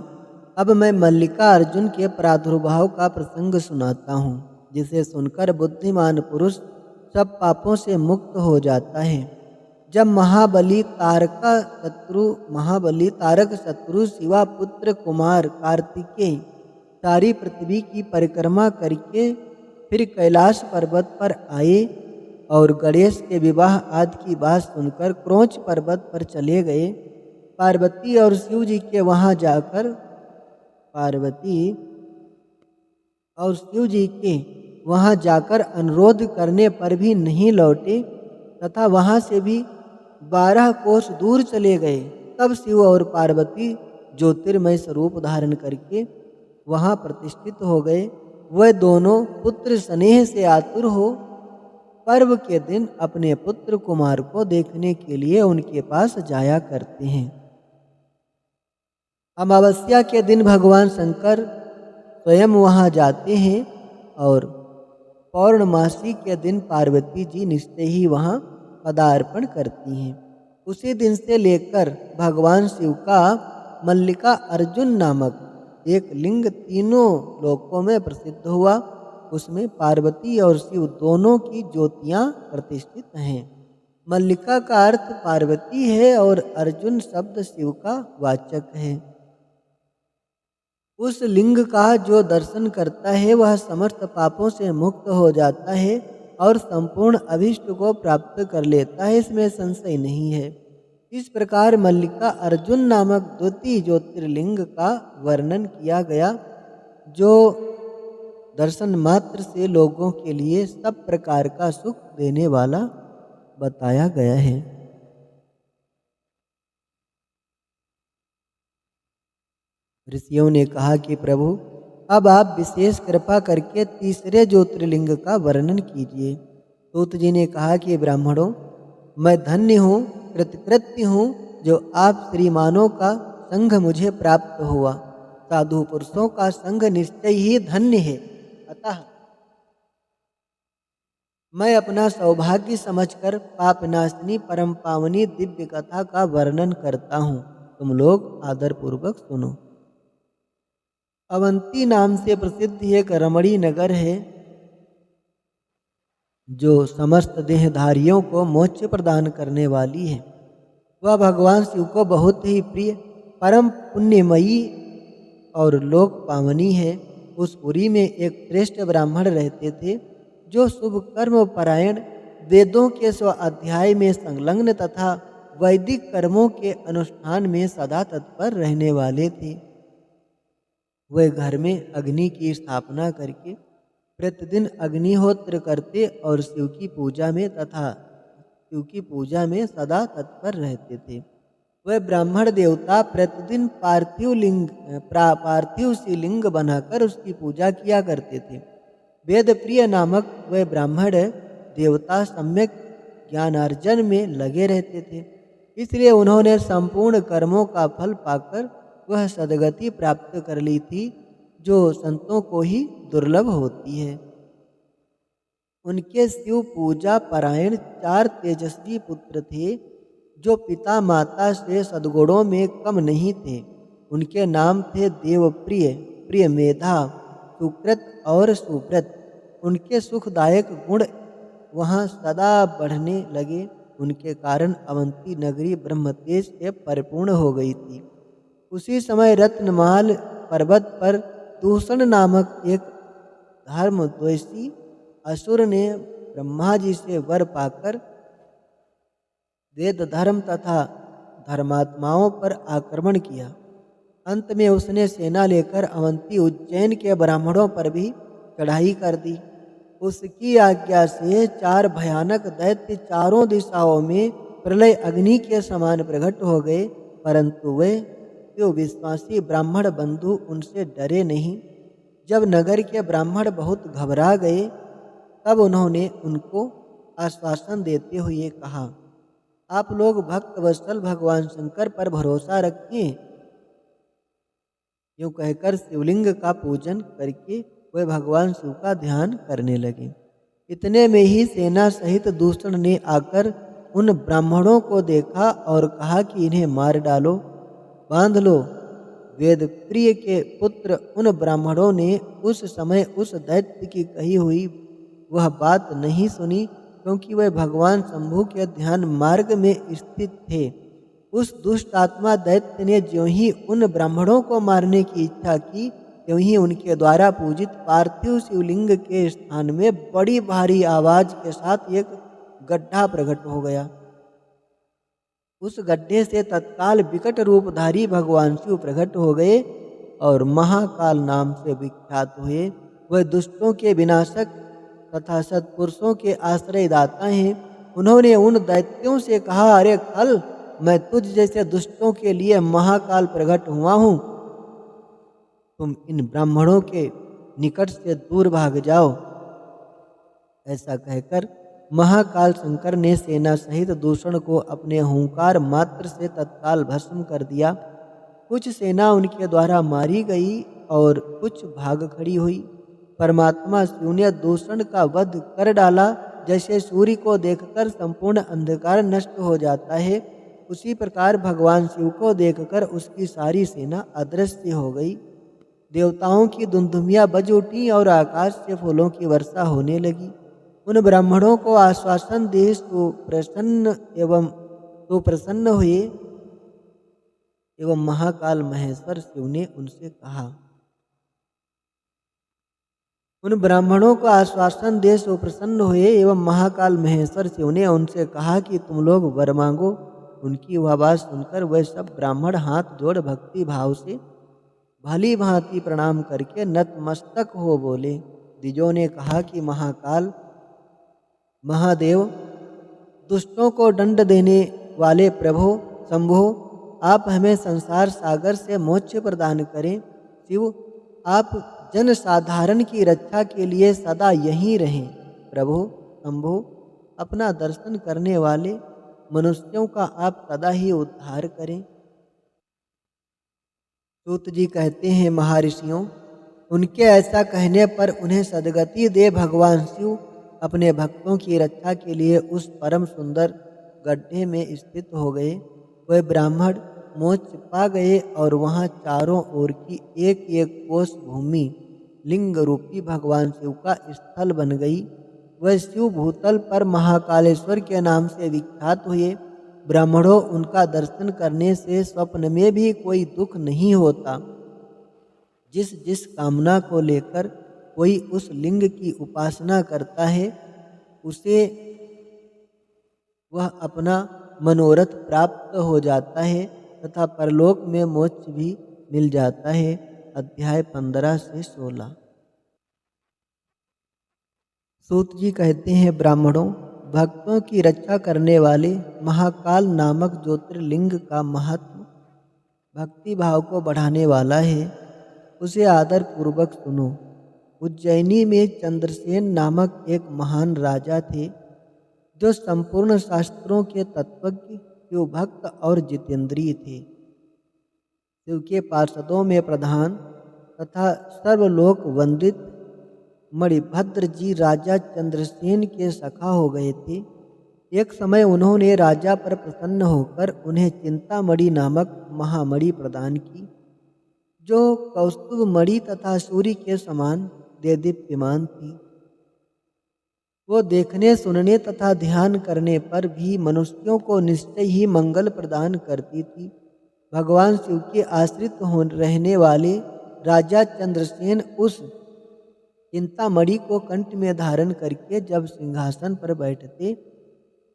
अब मैं मल्लिका अर्जुन के प्रादुर्भाव का प्रसंग सुनाता हूँ, जिसे सुनकर बुद्धिमान पुरुष सब पापों से मुक्त हो जाता है। जब महाबली तारक शत्रु शिवा पुत्र कुमार कार्तिकेय सारी पृथ्वी की परिक्रमा करके फिर कैलाश पर्वत पर आए और गणेश के विवाह आदि की बात सुनकर क्रोंच पर्वत पर चले गए। पार्वती और शिव जी के वहां जाकर अनुरोध करने पर भी नहीं लौटे तथा वहां से भी 12 कोस दूर चले गए। तब शिव और पार्वती ज्योतिर्मय स्वरूप धारण करके वहां प्रतिष्ठित हो गए। वह दोनों पुत्र स्नेह से आतुर हो पर्व के दिन अपने पुत्र कुमार को देखने के लिए उनके पास जाया करते हैं। अमावस्या के दिन भगवान शंकर स्वयं वहां जाते हैं और पौर्णमासी के दिन पार्वती जी निश्चय ही वहां पदार्पण करती हैं। उसी दिन से लेकर भगवान शिव का मल्लिका अर्जुन नामक एक लिंग तीनों लोकों में प्रसिद्ध हुआ। उसमें पार्वती और शिव दोनों की ज्योतियां प्रतिष्ठित हैं। मल्लिका का अर्थ पार्वती है और अर्जुन शब्द शिव का वाचक है। उस लिंग का जो दर्शन करता है वह समस्त पापों से मुक्त हो जाता है और संपूर्ण अभिष्ट को प्राप्त कर लेता है, इसमें संशय नहीं है। इस प्रकार मल्लिका अर्जुन नामक द्वितीय ज्योतिर्लिंग का वर्णन किया गया, जो दर्शन मात्र से लोगों के लिए सब प्रकार का सुख देने वाला बताया गया है। ऋषियों ने कहा कि प्रभु, अब आप विशेष कृपा करके तीसरे ज्योतिर्लिंग का वर्णन कीजिए। सूत जी ने कहा कि ब्राह्मणों, मैं धन्य हूँ, कृतकृत्य हूँ जो आप श्रीमानों का संग मुझे प्राप्त हुआ। साधु पुरुषों का संग निश्चय ही धन्य है। अतः मैं अपना सौभाग्य समझकर पापनाशिनी परम पावनी दिव्य कथा का वर्णन करता हूँ। तुम लोग आदरपूर्वक सुनो। अवंती नाम से प्रसिद्ध एक रमणी नगर है, जो समस्त देहधारियों को मोक्ष प्रदान करने वाली है। वह भगवान शिव को बहुत ही प्रिय, परम पुण्यमयी और लोक पावनी है। उस पुरी में एक श्रेष्ठ ब्राह्मण रहते थे, जो शुभ कर्म परायण, वेदों के स्वाध्याय में संलग्न तथा वैदिक कर्मों के अनुष्ठान में सदा तत्पर रहने वाले थे। वे घर में अग्नि की स्थापना करके प्रतिदिन अग्निहोत्र करते और शिव की पूजा में सदा तत्पर रहते थे। वह ब्राह्मण देवता प्रतिदिन पार्थिव शिवलिंग बनाकर उसकी पूजा किया करते थे। वेद प्रिय नामक वह ब्राह्मण देवता सम्यक ज्ञानार्जन में लगे रहते थे, इसलिए उन्होंने संपूर्ण कर्मों का फल पाकर वह सद्गति प्राप्त कर ली थी, जो संतों को ही दुर्लभ होती है। उनके शिव पूजा परायण 4 तेजस्वी पुत्र थे, जो पिता माता से सद्गुणों में कम नहीं थे। उनके नाम थे देवप्रिय, प्रियमेधा, सुकृत और सुव्रत। उनके सुखदायक गुण वहाँ सदा बढ़ने लगे। उनके कारण अवंती नगरी ब्रह्मतेज से परिपूर्ण हो गई थी। उसी समय रत्नमाल पर्वत पर दूषण नामक एक धर्मद्वेषी असुर ने ब्रह्मा जी से वर पाकर वेद धर्म तथा धर्मात्माओं पर आक्रमण किया। अंत में उसने सेना लेकर अवंती उज्जैन के ब्राह्मणों पर भी चढ़ाई कर दी। उसकी आज्ञा से 4 भयानक दैत्य चारों दिशाओं में प्रलय अग्नि के समान प्रकट हो गए, परंतु वे जो विश्वासी ब्राह्मण बंधु उनसे डरे नहीं। जब नगर के ब्राह्मण बहुत घबरा गए, तब उन्होंने उनको आश्वासन देते हुए कहा, आप लोग भक्त वत्सल भगवान शंकर पर भरोसा रखिए। यूँ कहकर शिवलिंग का पूजन करके वे भगवान शिव का ध्यान करने लगे। इतने में ही सेना सहित दूषण ने आकर उन ब्राह्मणों को देखा और कहा कि इन्हें मार डालो, बांध लो। वेद प्रिय के पुत्र उन ब्राह्मणों ने उस समय उस दैत्य की कही हुई वह बात नहीं सुनी, क्योंकि वह भगवान शंभु के ध्यान मार्ग में स्थित थे। उस दुष्ट आत्मा दैत्य ने ज्यों ही उन ब्राह्मणों को मारने की इच्छा की, त्यों ही उनके द्वारा पूजित पार्थिव शिवलिंग के स्थान में बड़ी भारी आवाज के साथ एक गड्ढा प्रकट हो गया। उस गड्ढे से तत्काल विकट रूपधारी भगवान शिव प्रकट हो गए और महाकाल नाम से विख्यात हुए। वह दुष्टों के विनाशक तथा सत्पुरुषों के आश्रयदाता हैं। उन्होंने उन दैत्यों से कहा, अरे कल मैं तुझ जैसे दुष्टों के लिए महाकाल प्रकट हुआ हूँ, तुम इन ब्राह्मणों के निकट से दूर भाग जाओ। ऐसा कहकर महाकाल शंकर ने सेना सहित दूषण को अपने हुंकार मात्र से तत्काल भस्म कर दिया। कुछ सेना उनके द्वारा मारी गई और कुछ भाग खड़ी हुई। परमात्मा शिव ने दूषण का वध कर डाला। जैसे सूर्य को देखकर संपूर्ण अंधकार नष्ट हो जाता है, उसी प्रकार भगवान शिव को देखकर उसकी सारी सेना अदृश्य हो गई। देवताओं की धुंधुमियाँ बज उठी और आकाश से फूलों की वर्षा होने लगी। उन ब्राह्मणों को आश्वासन दे सुप्रसन्न हुए एवं महाकाल महेश्वर शिव ने उनसे कहा, उन ब्राह्मणों को आश्वासन दे सुप्रसन्न हुए एवं महाकाल महेश्वर शिव ने उनसे कहा कि तुम लोग वर मांगो। उनकी वह बात सुनकर वह सब ब्राह्मण हाथ जोड़ भक्ति भाव से भली भांति प्रणाम करके नतमस्तक हो बोले। द्विजों ने कहा कि महाकाल महादेव, दुष्टों को दंड देने वाले प्रभु शंभो, आप हमें संसार सागर से मोक्ष प्रदान करें। शिव, आप जन साधारण की रक्षा के लिए सदा यहीं रहें। प्रभु शंभो, अपना दर्शन करने वाले मनुष्यों का आप सदा ही उद्धार करें। सूत जी कहते हैं, महर्षियों, उनके ऐसा कहने पर उन्हें सद्गति दे भगवान शिव अपने भक्तों की रक्षा के लिए उस परम सुंदर गड्ढे में स्थित हो गए। वह ब्राह्मण मोक्ष पा गए और वहाँ चारों ओर की एक एक कोस भूमि लिंग रूपी भगवान शिव का स्थल बन गई। वह शिव भूतल पर महाकालेश्वर के नाम से विख्यात हुए। ब्राह्मणों, उनका दर्शन करने से स्वप्न में भी कोई दुख नहीं होता। जिस जिस कामना को लेकर कोई उस लिंग की उपासना करता है, उसे वह अपना मनोरथ प्राप्त हो जाता है तथा परलोक में मोक्ष भी मिल जाता है। अध्याय 15 से 16। सूत जी कहते हैं, ब्राह्मणों, भक्तों की रक्षा करने वाले महाकाल नामक ज्योतिर्लिंग का महत्व भक्ति भाव को बढ़ाने वाला है। उसे आदर पूर्वक सुनो। उज्जैनी में चंद्रसेन नामक एक महान राजा थे, जो संपूर्ण शास्त्रों के तत्वज्ञ, शिव भक्त और जितेंद्रिय थे। शिव के पार्षदों में प्रधान तथा सर्वलोक वंदित मणिभद्र जी राजा चंद्रसेन के सखा हो गए थे। एक समय उन्होंने राजा पर प्रसन्न होकर उन्हें चिंतामणि नामक महामणि प्रदान की, जो कौस्तुभ मणि तथा सूर्य के समान देदीप्यमान थी। वो देखने, सुनने तथा ध्यान करने पर भी मनुष्यों को निश्चय ही मंगल प्रदान करती थी। भगवान शिव के आश्रित रहने वाले राजा चंद्रसेन उस चिंतामणि को कंठ में धारण करके जब सिंहासन पर बैठते,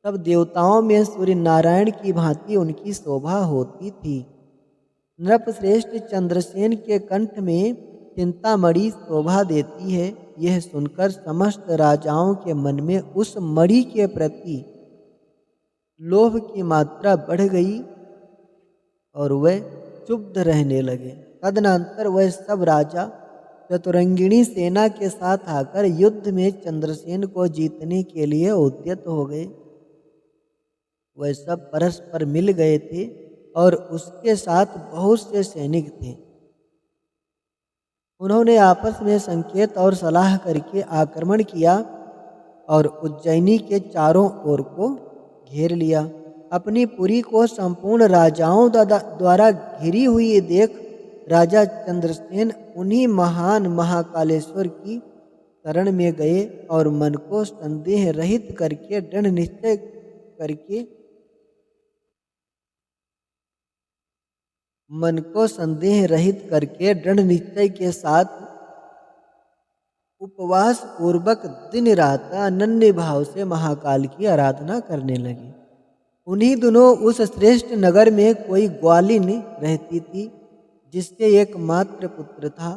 तब देवताओं में सूर्य नारायण की भांति उनकी शोभा होती थी। नृपश्रेष्ठ चंद्रसेन के कंठ में चिंतामणि शोभा देती है, यह सुनकर समस्त राजाओं के मन में उस मणि के प्रति लोभ की मात्रा बढ़ गई और वह क्षुब्ध रहने लगे। तदनंतर वह सब राजा चतुरंगिणी सेना के साथ आकर युद्ध में चंद्रसेन को जीतने के लिए उद्यत हो गए। वह सब परस्पर मिल गए थे और उसके साथ बहुत से सैनिक थे। उन्होंने आपस में संकेत और सलाह करके आक्रमण किया और उज्जैनी के चारों ओर को घेर लिया। अपनी पुरी को संपूर्ण राजाओं द्वारा घिरी हुई देख राजा चंद्रसेन उन्हीं महान महाकालेश्वर की शरण में गए और मन को संदेह रहित करके दृढ़ निश्चय के साथ उपवास पूर्वक दिन रात अनन्य भाव से महाकाल की आराधना करने लगे। उन्हीं दिनों उस श्रेष्ठ नगर में कोई ग्वालिन रहती थी, जिसके एकमात्र पुत्र था।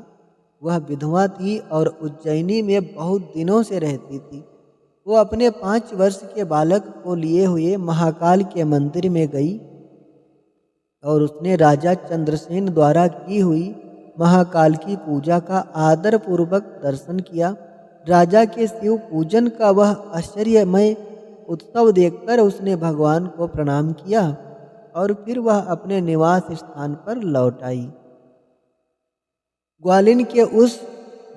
वह विधवा थी और उज्जैनी में बहुत दिनों से रहती थी। वो अपने 5 वर्ष के बालक को लिए हुए महाकाल के मंदिर में गई और उसने राजा चंद्रसेन द्वारा की हुई महाकाल की पूजा का आदर पूर्वक दर्शन किया। राजा के शिव पूजन का वह आश्चर्यमय उत्सव देखकर उसने भगवान को प्रणाम किया और फिर वह अपने निवास स्थान पर लौट आई। ग्वालिन के उस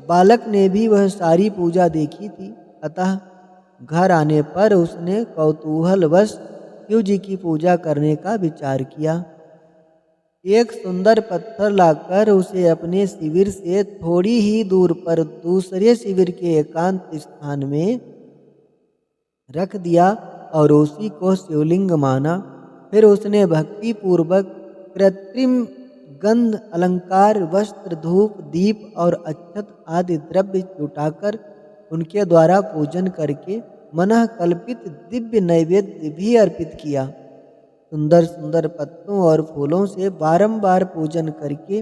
बालक ने भी वह सारी पूजा देखी थी, अतः घर आने पर उसने कौतूहलवश शिव जी की पूजा करने का विचार किया। एक सुंदर पत्थर लाकर उसे अपने शिविर से थोड़ी ही दूर पर दूसरे शिविर के एकांत स्थान में रख दिया और उसी को शिवलिंग माना। फिर उसने भक्ति पूर्वक कृत्रिम गंध, अलंकार, वस्त्र, धूप, दीप और अक्षत आदि द्रव्य जुटाकर उनके द्वारा पूजन करके मनः कल्पित दिव्य नैवेद्य भी अर्पित किया। सुंदर सुंदर पत्तों और फूलों से बारंबार पूजन करके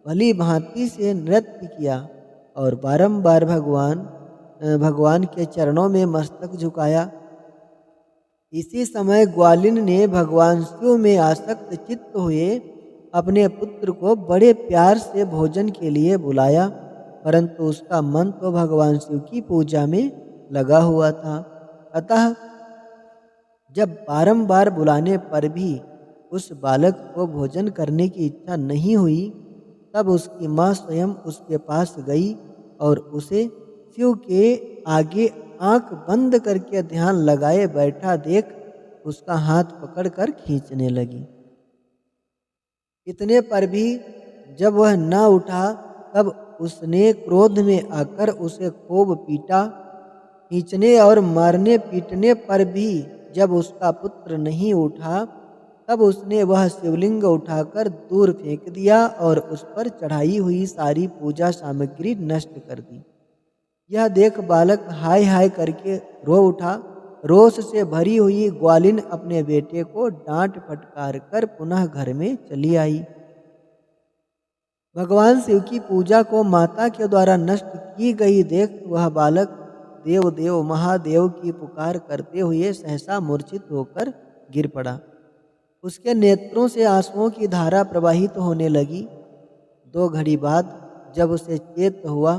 भली भांति से नृत्य किया और बारंबार भगवान के चरणों में मस्तक झुकाया। इसी समय ग्वालिन ने भगवान शिव में आसक्त चित्त हुए अपने पुत्र को बड़े प्यार से भोजन के लिए बुलाया, परंतु उसका मन तो भगवान शिव की पूजा में लगा हुआ था। अतः जब बारंबार बुलाने पर भी उस बालक को भोजन करने की इच्छा नहीं हुई, तब उसकी माँ स्वयं उसके पास गई और उसे शिव के आगे आंख बंद करके ध्यान लगाए बैठा देख उसका हाथ पकड़कर खींचने लगी। इतने पर भी जब वह न उठा, तब उसने क्रोध में आकर उसे खूब पीटा। खींचने और मारने पीटने पर भी जब उसका पुत्र नहीं उठा, तब उसने वह शिवलिंग उठाकर दूर फेंक दिया और उस पर चढ़ाई हुई सारी पूजा सामग्री नष्ट कर दी। यह देख बालक हाय हाय करके रो उठा। रोष से भरी हुई ग्वालिन अपने बेटे को डांट फटकार कर पुनः घर में चली आई। भगवान शिव की पूजा को माता के द्वारा नष्ट की गई देख वह बालक देव देव महादेव की पुकार करते हुए सहसा मूर्छित होकर गिर पड़ा। उसके नेत्रों से आंसुओं की धारा प्रवाहित होने लगी। 2 घड़ी बाद जब उसे चेत हुआ,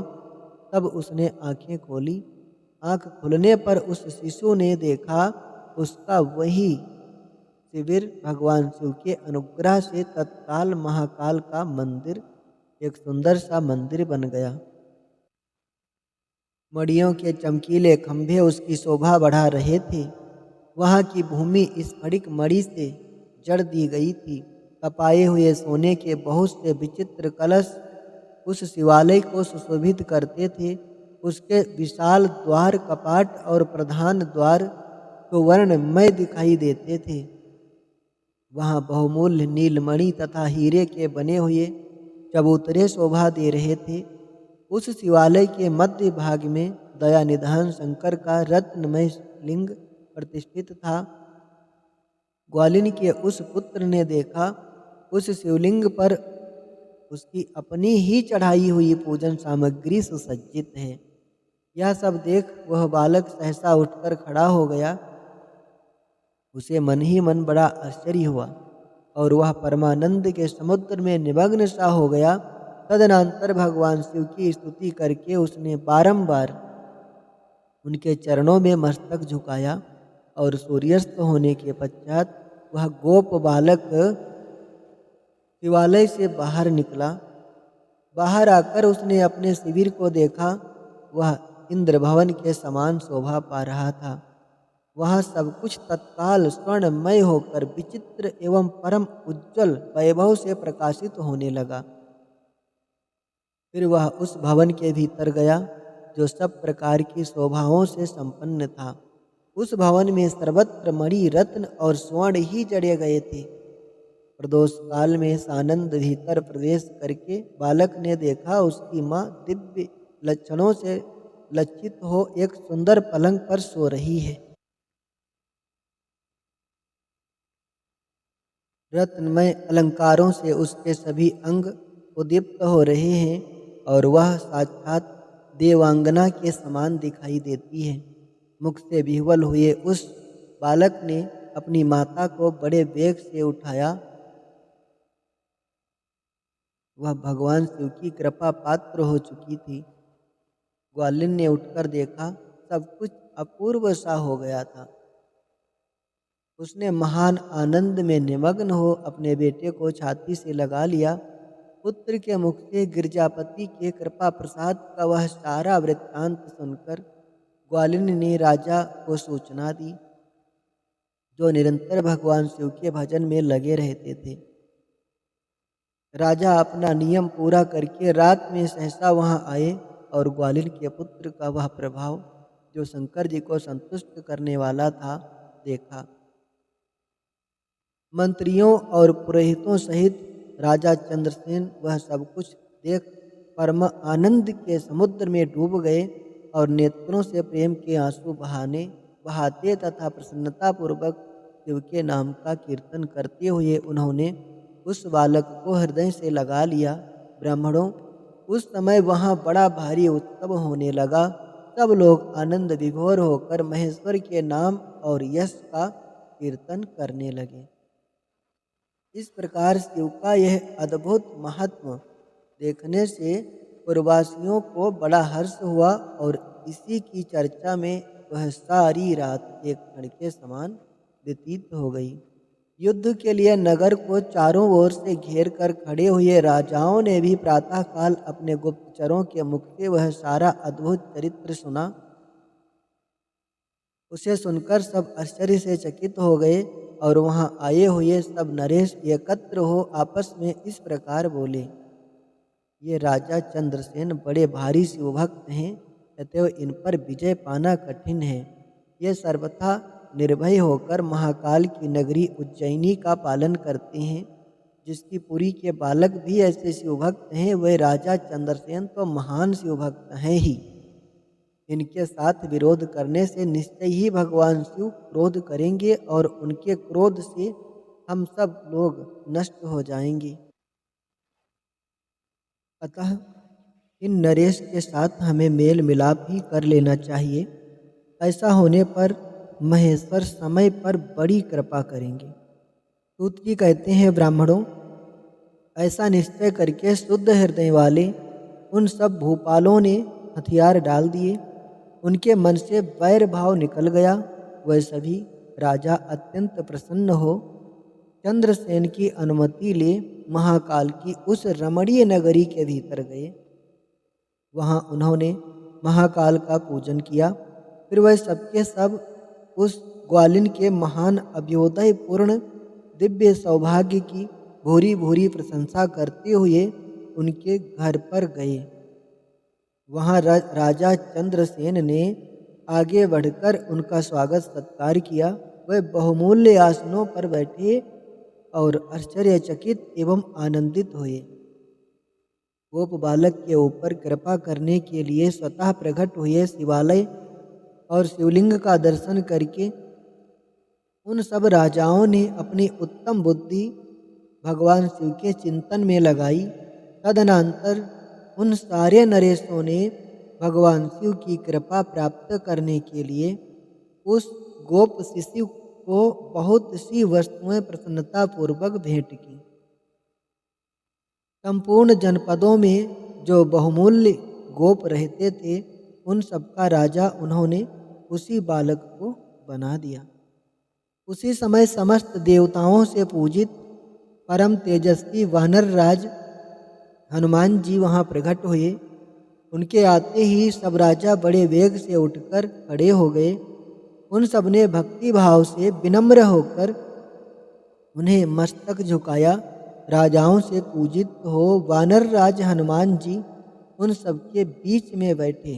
तब उसने आंखें खोली। आंख खुलने पर उस शिशु ने देखा उसका वही शिविर भगवान शिव के अनुग्रह से तत्काल महाकाल का मंदिर एक सुंदर सा मंदिर बन गया। मड़ियों के चमकीले खंभे उसकी शोभा बढ़ा रहे थे। वहाँ की भूमि स्फटिक मणि से जड़ दी गई थी। तपाए हुए सोने के बहुत से विचित्र कलश उस शिवालय को सुशोभित करते थे। उसके विशाल द्वार, कपाट और प्रधान द्वार तो वर्णमय दिखाई देते थे। वहाँ बहुमूल्य नीलमणि तथा हीरे के बने हुए चबूतरे शोभा दे रहे थे। उस शिवालय के मध्य भाग में दया निधान शंकर का रत्नमय लिंग प्रतिष्ठित था। ग्वालिन के उस पुत्र ने देखा उस शिवलिंग पर उसकी अपनी ही चढ़ाई हुई पूजन सामग्री सुसज्जित है। यह सब देख वह बालक सहसा उठकर खड़ा हो गया। उसे मन ही मन बड़ा आश्चर्य हुआ और वह परमानंद के समुद्र में निमग्न सा हो गया। तदनंतर भगवान शिव की स्तुति करके उसने बारंबार उनके चरणों में मस्तक झुकाया और सूर्यास्त होने के पश्चात वह गोप बालक शिवालय से बाहर निकला बाहर आकर उसने अपने शिविर को देखा। वह इंद्र भवन के समान शोभा पा रहा था। वहाँ सब कुछ तत्काल स्वर्णमय होकर विचित्र एवं परम उज्जवल वैभव से प्रकाशित होने लगा। फिर वह उस भवन के भीतर गया जो सब प्रकार की शोभाओं से संपन्न था। उस भवन में सर्वत्र मणि रत्न और स्वर्ण ही जड़े गए थे। प्रदोष काल में सानंद भीतर प्रवेश करके बालक ने देखा उसकी माँ दिव्य लक्षणों से लज्जित हो एक सुंदर पलंग पर सो रही है। रत्नमय अलंकारों से उसके सभी अंग उद्दीप्त हो रहे हैं और वह साक्षात देवांगना के समान दिखाई देती है। मुख से विह्वल हुए उस बालक ने अपनी माता को बड़े वेग से उठाया। वह भगवान शिव की कृपा पात्र हो चुकी थी। ग्वालिन ने उठकर देखा, सब कुछ अपूर्व सा हो गया था। उसने महान आनंद में निमग्न हो अपने बेटे को छाती से लगा लिया। पुत्र के मुख से गिरजापति के कृपा प्रसाद का वह सारा वृत्तांत सुनकर ग्वालिन ने राजा को सूचना दी, जो निरंतर भगवान शिव के भजन में लगे रहते थे। राजा अपना नियम पूरा करके रात में सहसा वहां आए और ग्वालिन के पुत्र का वह प्रभाव, जो शंकर जी को संतुष्ट करने वाला था, देखा। मंत्रियों और पुरोहितों सहित राजा चंद्रसेन वह सब कुछ देख परम आनंद के समुद्र में डूब गए और नेत्रों से प्रेम के आंसू बहाते तथा प्रसन्नता पूर्वक शिव के नाम का कीर्तन करते हुए उन्होंने उस बालक को हृदय से लगा लिया। ब्राह्मणों, उस समय वहाँ बड़ा भारी उत्सव होने लगा। सब लोग आनंद विभोर होकर महेश्वर के नाम और यश का कीर्तन करने लगे। इस प्रकार शिव का यह अद्भुत महात्म देखने से पूर्ववासियों को बड़ा हर्ष हुआ और इसी की चर्चा में वह सारी रात एक क्षण के समान व्यतीत हो गई। युद्ध के लिए नगर को चारों ओर से घेर कर खड़े हुए राजाओं ने भी प्रातःकाल अपने गुप्तचरों के मुख से वह सारा अद्भुत चरित्र सुना। उसे सुनकर सब आश्चर्य से चकित हो गए और वहां आए हुए सब नरेश एकत्र हो आपस में इस प्रकार बोले, ये राजा चंद्रसेन बड़े भारी शिवभक्त हैं, अतएव इन पर विजय पाना कठिन है। ये सर्वथा निर्भय होकर महाकाल की नगरी उज्जैनी का पालन करते हैं। जिसकी पुरी के बालक भी ऐसे शिवभक्त हैं, वह राजा चंद्रसेन तो महान शिवभक्त हैं ही। इनके साथ विरोध करने से निश्चय ही भगवान शिव क्रोध करेंगे और उनके क्रोध से हम सब लोग नष्ट हो जाएंगे। अतः इन नरेश के साथ हमें मेल मिलाप ही कर लेना चाहिए। ऐसा होने पर महेश्वर समय पर बड़ी कृपा करेंगे। सूत जी कहते हैं, ब्राह्मणों, ऐसा निश्चय करके शुद्ध हृदय वाले उन सब भूपालों ने हथियार डाल दिए। उनके मन से वैर भाव निकल गया। वह सभी राजा अत्यंत प्रसन्न हो चंद्रसेन की अनुमति ले महाकाल की उस रमणीय नगरी के भीतर गए। वहां उन्होंने महाकाल का पूजन किया। फिर वह सबके सब उस ग्वालिन के महान अभ्युदय पूर्ण दिव्य सौभाग्य की भूरी भूरी प्रशंसा करते हुए उनके घर पर गए। वहाँ राजा चंद्रसेन ने आगे बढ़कर उनका स्वागत सत्कार किया। वह बहुमूल्य आसनों पर बैठे और आश्चर्यचकित एवं आनंदित हुए। गोप बालक के ऊपर कृपा करने के लिए स्वतः प्रकट हुए शिवालय और शिवलिंग का दर्शन करके उन सब राजाओं ने अपनी उत्तम बुद्धि भगवान शिव के चिंतन में लगाई। तदनंतर उन सारे नरेशों ने भगवान शिव की कृपा प्राप्त करने के लिए उस गोप शिशु को बहुत सी वस्तुएं प्रसन्नता पूर्वक भेंट की। संपूर्ण जनपदों में जो बहुमूल्य गोप रहते थे, उन सबका राजा उन्होंने उसी बालक को बना दिया। उसी समय समस्त देवताओं से पूजित परम तेजस्वी वानर राज हनुमान जी वहाँ प्रकट हुए। उनके आते ही सब राजा बड़े वेग से उठकर खड़े हो गए। उन सब ने भक्ति भाव से विनम्र होकर उन्हें मस्तक झुकाया। राजाओं से पूजित हो वानर राज हनुमान जी उन सबके बीच में बैठे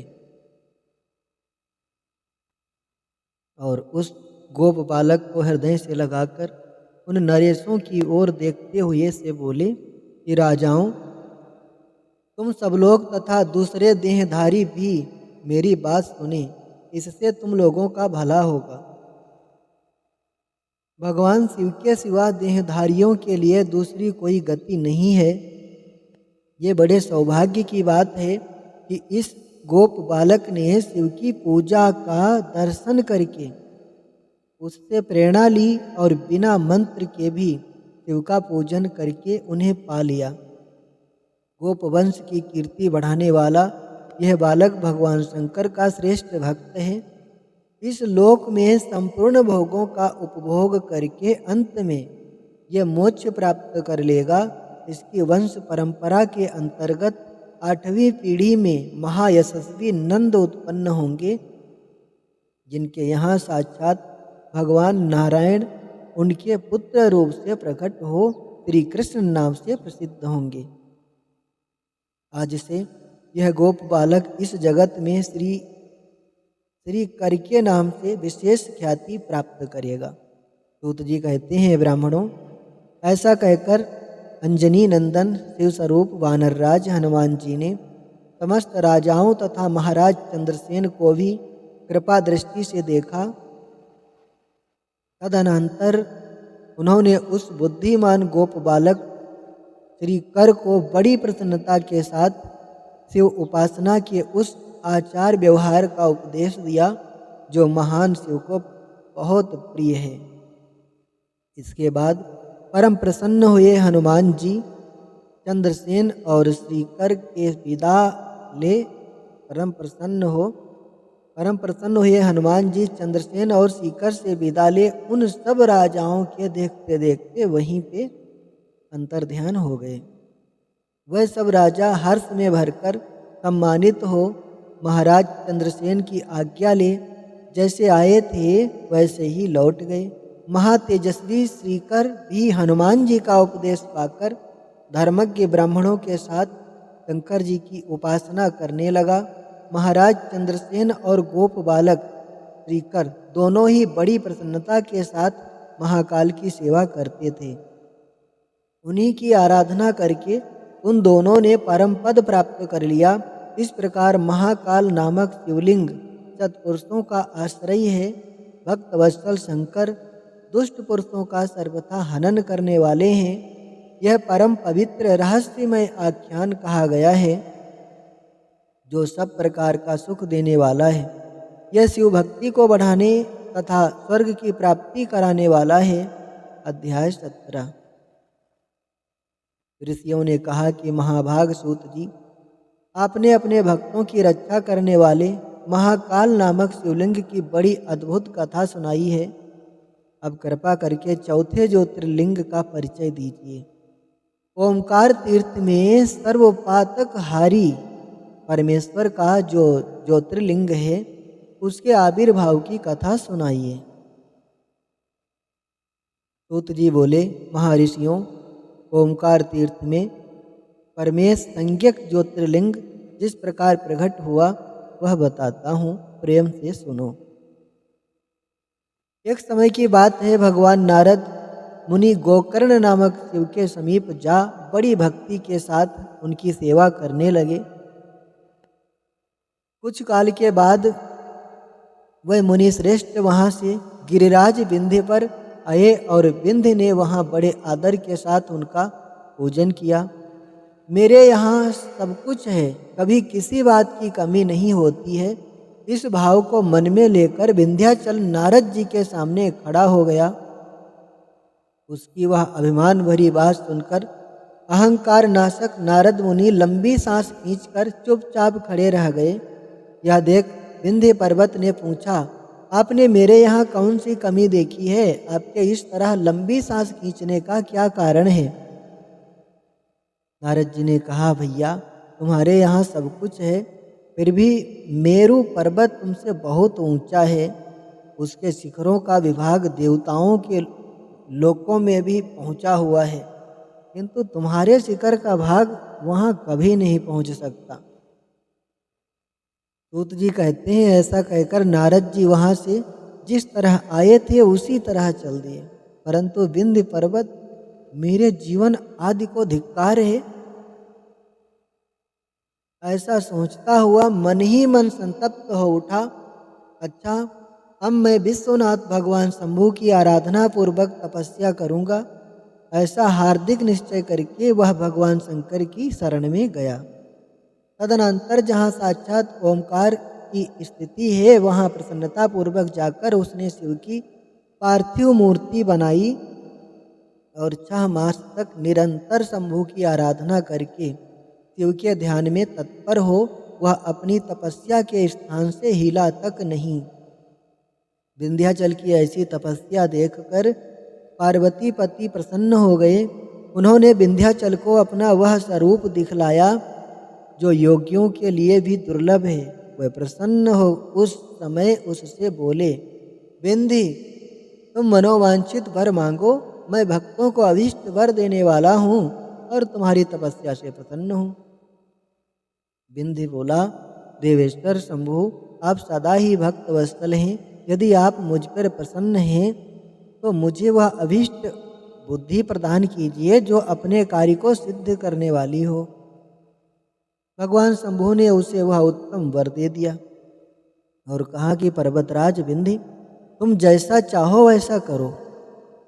और उस गोप बालक को हृदय से लगाकर उन नरेशों की ओर देखते हुए से बोले कि राजाओं, तुम सब लोग तथा दूसरे देहधारी भी मेरी बात सुने, इससे तुम लोगों का भला होगा। भगवान शिव के सिवा देहधारियों के लिए दूसरी कोई गति नहीं है। ये बड़े सौभाग्य की बात है कि इस गोप बालक ने शिव की पूजा का दर्शन करके उससे प्रेरणा ली और बिना मंत्र के भी शिव का पूजन करके उन्हें पा लिया। गोप वंश की कीर्ति बढ़ाने वाला यह बालक भगवान शंकर का श्रेष्ठ भक्त है। इस लोक में संपूर्ण भोगों का उपभोग करके अंत में यह मोक्ष प्राप्त कर लेगा। इसकी वंश परंपरा के अंतर्गत 8वीं पीढ़ी में महायशस्वी नंद उत्पन्न होंगे, जिनके यहाँ साक्षात भगवान नारायण उनके पुत्र रूप से प्रकट हो श्री कृष्ण नाम से प्रसिद्ध होंगे। आज से यह गोप बालक इस जगत में श्री कर के नाम से विशेष ख्याति प्राप्त करेगा। सूत जी कहते हैं, ब्राह्मणों, ऐसा कहकर अंजनी नंदन शिव स्वरूप वानरराज हनुमान जी ने समस्त राजाओं तथा महाराज चंद्रसेन को भी कृपा दृष्टि से देखा। तदनंतर उन्होंने उस बुद्धिमान गोप बालक श्री कर को बड़ी प्रसन्नता के साथ शिव उपासना के उस आचार व्यवहार का उपदेश दिया जो महान शिव को बहुत प्रिय है। इसके बाद परम प्रसन्न हुए हनुमान जी चंद्रसेन और श्रीकर के विदा ले परम प्रसन्न हुए हनुमान जी चंद्रसेन और श्रीकर से विदा ले उन सब राजाओं के देखते देखते वहीं पे अंतर्ध्यान हो गए। वह सब राजा हर्ष में भरकर सम्मानित हो महाराज चंद्रसेन की आज्ञा ले जैसे आए थे वैसे ही लौट गए। महातेजस्वी श्रीकर भी हनुमान जी का उपदेश पाकर धर्मज्ञ ब्राह्मणों के साथ शंकर जी की उपासना करने लगा। महाराज चंद्रसेन और गोप बालक श्रीकर दोनों ही बड़ी प्रसन्नता के साथ महाकाल की सेवा करते थे। उन्हीं की आराधना करके उन दोनों ने परम पद प्राप्त कर लिया। इस प्रकार महाकाल नामक शिवलिंग सत्पुरुषों का आश्रय है। भक्त वत्सल शंकर दुष्ट पुरुषों का सर्वथा हनन करने वाले हैं। यह परम पवित्र रहस्यमय आख्यान कहा गया है जो सब प्रकार का सुख देने वाला है। यह शिव भक्ति को बढ़ाने तथा स्वर्ग की प्राप्ति कराने वाला है। अध्याय 17। ऋषियों ने कहा कि महाभाग सूत जी, आपने अपने भक्तों की रक्षा करने वाले महाकाल नामक शिवलिंग की बड़ी अद्भुत कथा सुनाई है। अब कृपा करके चौथे ज्योतिर्लिंग का परिचय दीजिए। ओमकार तीर्थ में सर्वपातक हारी परमेश्वर का जो ज्योतिर्लिंग है उसके आविर्भाव की कथा सुनाइए। सूत जी बोले, महर्षियों, ओमकार तीर्थ में परमेश संज्ञक ज्योतिर्लिंग जिस प्रकार प्रकट हुआ वह बताता हूँ, प्रेम से सुनो। एक समय की बात है, भगवान नारद मुनि गोकर्ण नामक शिव के समीप जा बड़ी भक्ति के साथ उनकी सेवा करने लगे। कुछ काल के बाद वह मुनि श्रेष्ठ वहाँ से गिरिराज विंध्य पर आए और विंध्य ने वहाँ बड़े आदर के साथ उनका पूजन किया। मेरे यहाँ सब कुछ है, कभी किसी बात की कमी नहीं होती है, इस भाव को मन में लेकर विंध्याचल नारद जी के सामने खड़ा हो गया। उसकी वह अभिमान भरी बात सुनकर अहंकार नाशक नारद मुनि लंबी सांस खींचकर चुपचाप खड़े रह गए। यह देख विंध्य पर्वत ने पूछा, आपने मेरे यहाँ कौन सी कमी देखी है? आपके इस तरह लंबी सांस खींचने का क्या कारण है? नारद जी ने कहा, भैया तुम्हारे यहाँ सब कुछ है, फिर भी मेरू पर्वत तुमसे बहुत ऊंचा है। उसके शिखरों का विभाग देवताओं के लोकों में भी पहुंचा हुआ है, किंतु तुम्हारे शिखर का भाग वहां कभी नहीं पहुंच सकता। सूत जी कहते हैं, ऐसा कहकर नारद जी वहां से जिस तरह आए थे उसी तरह चल दिए, परंतु विंध्य पर्वत मेरे जीवन आदि को धिक्कार है, ऐसा सोचता हुआ मन ही मन संतप्त हो उठा। अच्छा, अब मैं विश्वनाथ भगवान शंभु की आराधना पूर्वक तपस्या करूंगा, ऐसा हार्दिक निश्चय करके वह भगवान शंकर की शरण में गया। तदनंतर जहाँ साक्षात ओमकार की स्थिति है, वहाँ प्रसन्नता पूर्वक जाकर उसने शिव की पार्थिव मूर्ति बनाई और 6 मास तक निरंतर शंभु की आराधना करके शिव के ध्यान में तत्पर हो वह अपनी तपस्या के स्थान से हिला तक नहीं। विंध्याचल की ऐसी तपस्या देखकर पार्वती पति प्रसन्न हो गए। उन्होंने विंध्याचल को अपना वह स्वरूप दिखलाया जो योगियों के लिए भी दुर्लभ है। वह प्रसन्न हो उस समय उससे बोले, विंध्य तुम मनोवांछित वर मांगो, मैं भक्तों को अभीष्ट वर देने वाला हूँ और तुम्हारी तपस्या से प्रसन्न हूँ। विंध्य बोला, देवेश्वर शंभु आप सदा ही भक्त वत्सल हैं, यदि आप मुझ पर प्रसन्न हैं तो मुझे वह अभीष्ट बुद्धि प्रदान कीजिए जो अपने कार्य को सिद्ध करने वाली हो। भगवान शंभु ने उसे वह उत्तम वर दे दिया और कहा कि पर्वतराज विंध्य तुम जैसा चाहो वैसा करो।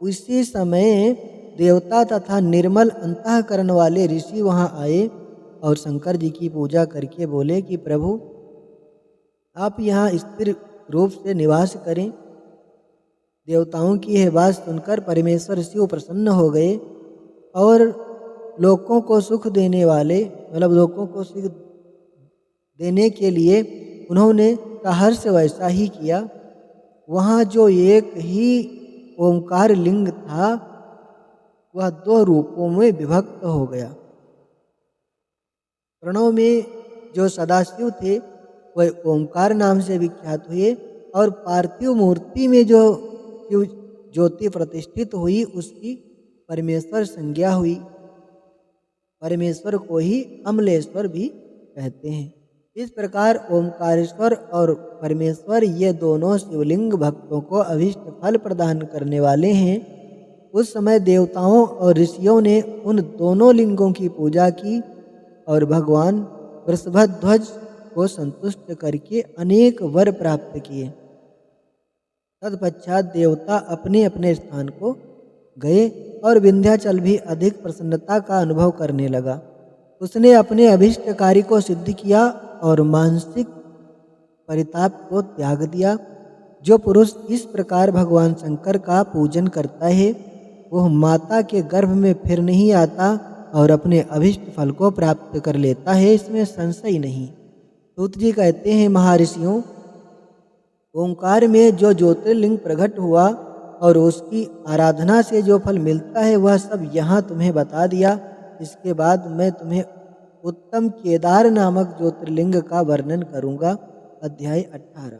उसी समय देवता तथा निर्मल अंतःकरण वाले ऋषि वहां आए और शंकर जी की पूजा करके बोले कि प्रभु आप यहाँ स्थिर रूप से निवास करें। देवताओं की यह बात सुनकर परमेश्वर शिव प्रसन्न हो गए और लोगों को सुख देने वाले लोगों को सुख देने के लिए उन्होंने सहर्ष वैसा ही किया। वहाँ जो एक ही ओंकार लिंग था वह 2 रूपों में विभक्त हो गया। प्रणव में जो सदाशिव थे वह ओंकार नाम से विख्यात हुए और पार्थिव मूर्ति में जो शिव ज्योति प्रतिष्ठित हुई उसकी परमेश्वर संज्ञा हुई। परमेश्वर को ही अमलेश्वर भी कहते हैं। इस प्रकार ओंकारेश्वर और परमेश्वर ये दोनों शिवलिंग भक्तों को अभीष्ट फल प्रदान करने वाले हैं। उस समय देवताओं और ऋषियों ने उन दोनों लिंगों की पूजा की और भगवान वृषभध्वज को संतुष्ट करके अनेक वर प्राप्त किए। तत्पश्चात देवता अपने अपने स्थान को गए और विंध्याचल भी अधिक प्रसन्नता का अनुभव करने लगा। उसने अपने अभिष्ट कार्य को सिद्ध किया और मानसिक परिताप को त्याग दिया। जो पुरुष इस प्रकार भगवान शंकर का पूजन करता है वह माता के गर्भ में फिर नहीं आता और अपने अभिष्ट फल को प्राप्त कर लेता है, इसमें संशय नहीं। सूत जी कहते हैं, महर्षियों ओंकार में जो ज्योतिर्लिंग प्रकट हुआ और उसकी आराधना से जो फल मिलता है वह सब यहाँ तुम्हें बता दिया। इसके बाद मैं तुम्हें उत्तम केदार नामक ज्योतिर्लिंग का वर्णन करूँगा। अध्याय 18।